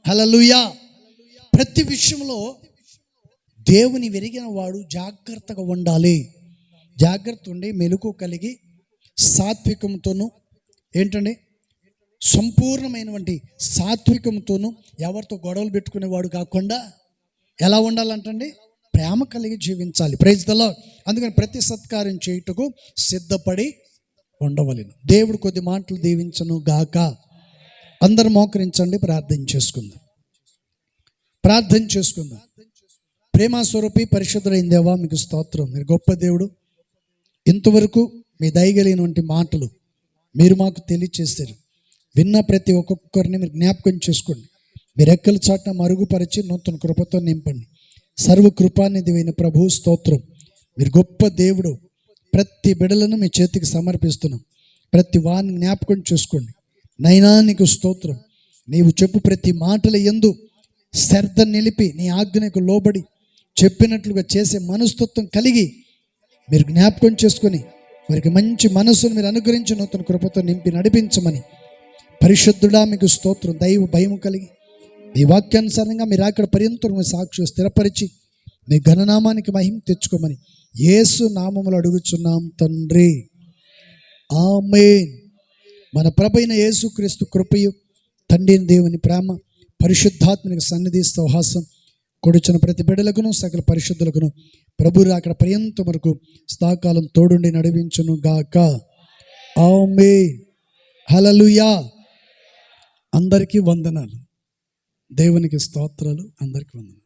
హల్లెలూయా. ప్రతి విషయంలో దేవుని వెరిగిన వాడు జాగ్రత్తగా ఉండాలి. జాగ్రత్త ఉండి మెలకు కలిగి సాత్వికంతోనూ, ఏంటండి, సంపూర్ణమైనటువంటి సాత్వికంతోనూ ఎవరితో గొడవలు పెట్టుకునేవాడు కాకుండా ఎలా ఉండాలంటండి? ప్రేమ కలిగి జీవించాలి. Praise the Lord. అందుకని ప్రతి సత్కార్యం చేయుటకు సిద్ధపడి ఉండవలెను. దేవుడు కొద్ది మాటలు దీవించను గాక. అందరూ మోకరించండి, ప్రార్థన చేసుకుందాం. ప్రేమస్వరూపి పరిశుద్ధుడైన దేవా, మీకు స్తోత్రం. మీరు గొప్ప దేవుడు. ఇంతవరకు మీ దయగలిగినటువంటి మాటలు మీరు మాకు తెలియచేశారు. విన్న ప్రతి ఒక్కొక్కరిని మీరు జ్ఞాపకం చేసుకోండి. మీరు రెక్కల చాటున మరుగుపరిచి నూతన కృపతో నింపండి. సర్వ కృపానిధివైన ప్రభు స్తోత్రం. మీరు గొప్ప దేవుడు. ప్రతి బిడలను మీ చేతికి సమర్పిస్తున్నాం. ప్రతి వారిని జ్ఞాపకం చేసుకోండి. నైనా నీకు స్తోత్రం. నీవు చెప్పు ప్రతి మాటల యందు శ్రద్ధ నిలిపి నీ ఆజ్ఞకు లోబడి చెప్పినట్లుగా చేసే మనస్తత్వం కలిగి మీరు జ్ఞాపకం చేసుకొని వారికి మంచి మనస్సును మీరు అనుగ్రహించి నూతన కృపతో నింపి నడిపించమని, పరిశుద్ధుడా మీకు స్తోత్రం. దైవ భయము కలిగి మీ వాక్యానుసారంగా మీరు అక్కడ పర్యంతరం సాక్షి స్థిరపరిచి మీ ఘననామానికి మహిమ తెచ్చుకోమని యేసు నామములో అడుగుచున్నాం తండ్రి, ఆమేన్. మన ప్రభువైన యేసుక్రీస్తు కృపయు, తండ్రి దేవుని ప్రేమ, పరిశుద్ధాత్మనికి సన్నిధి సహవాసం కొడుచున్న ప్రతి బిడ్డలకును సకల పరిశుద్ధులకును ప్రభు అక్కడ పర్యంతం వరకు స్థాకాలం తోడుండి నడిపించును గాక. ఆమేన్. హల్లెలూయా. అందరికీ వందనాలు. దేవునికి స్తోత్రాలు. అందరికీ వందనాలు.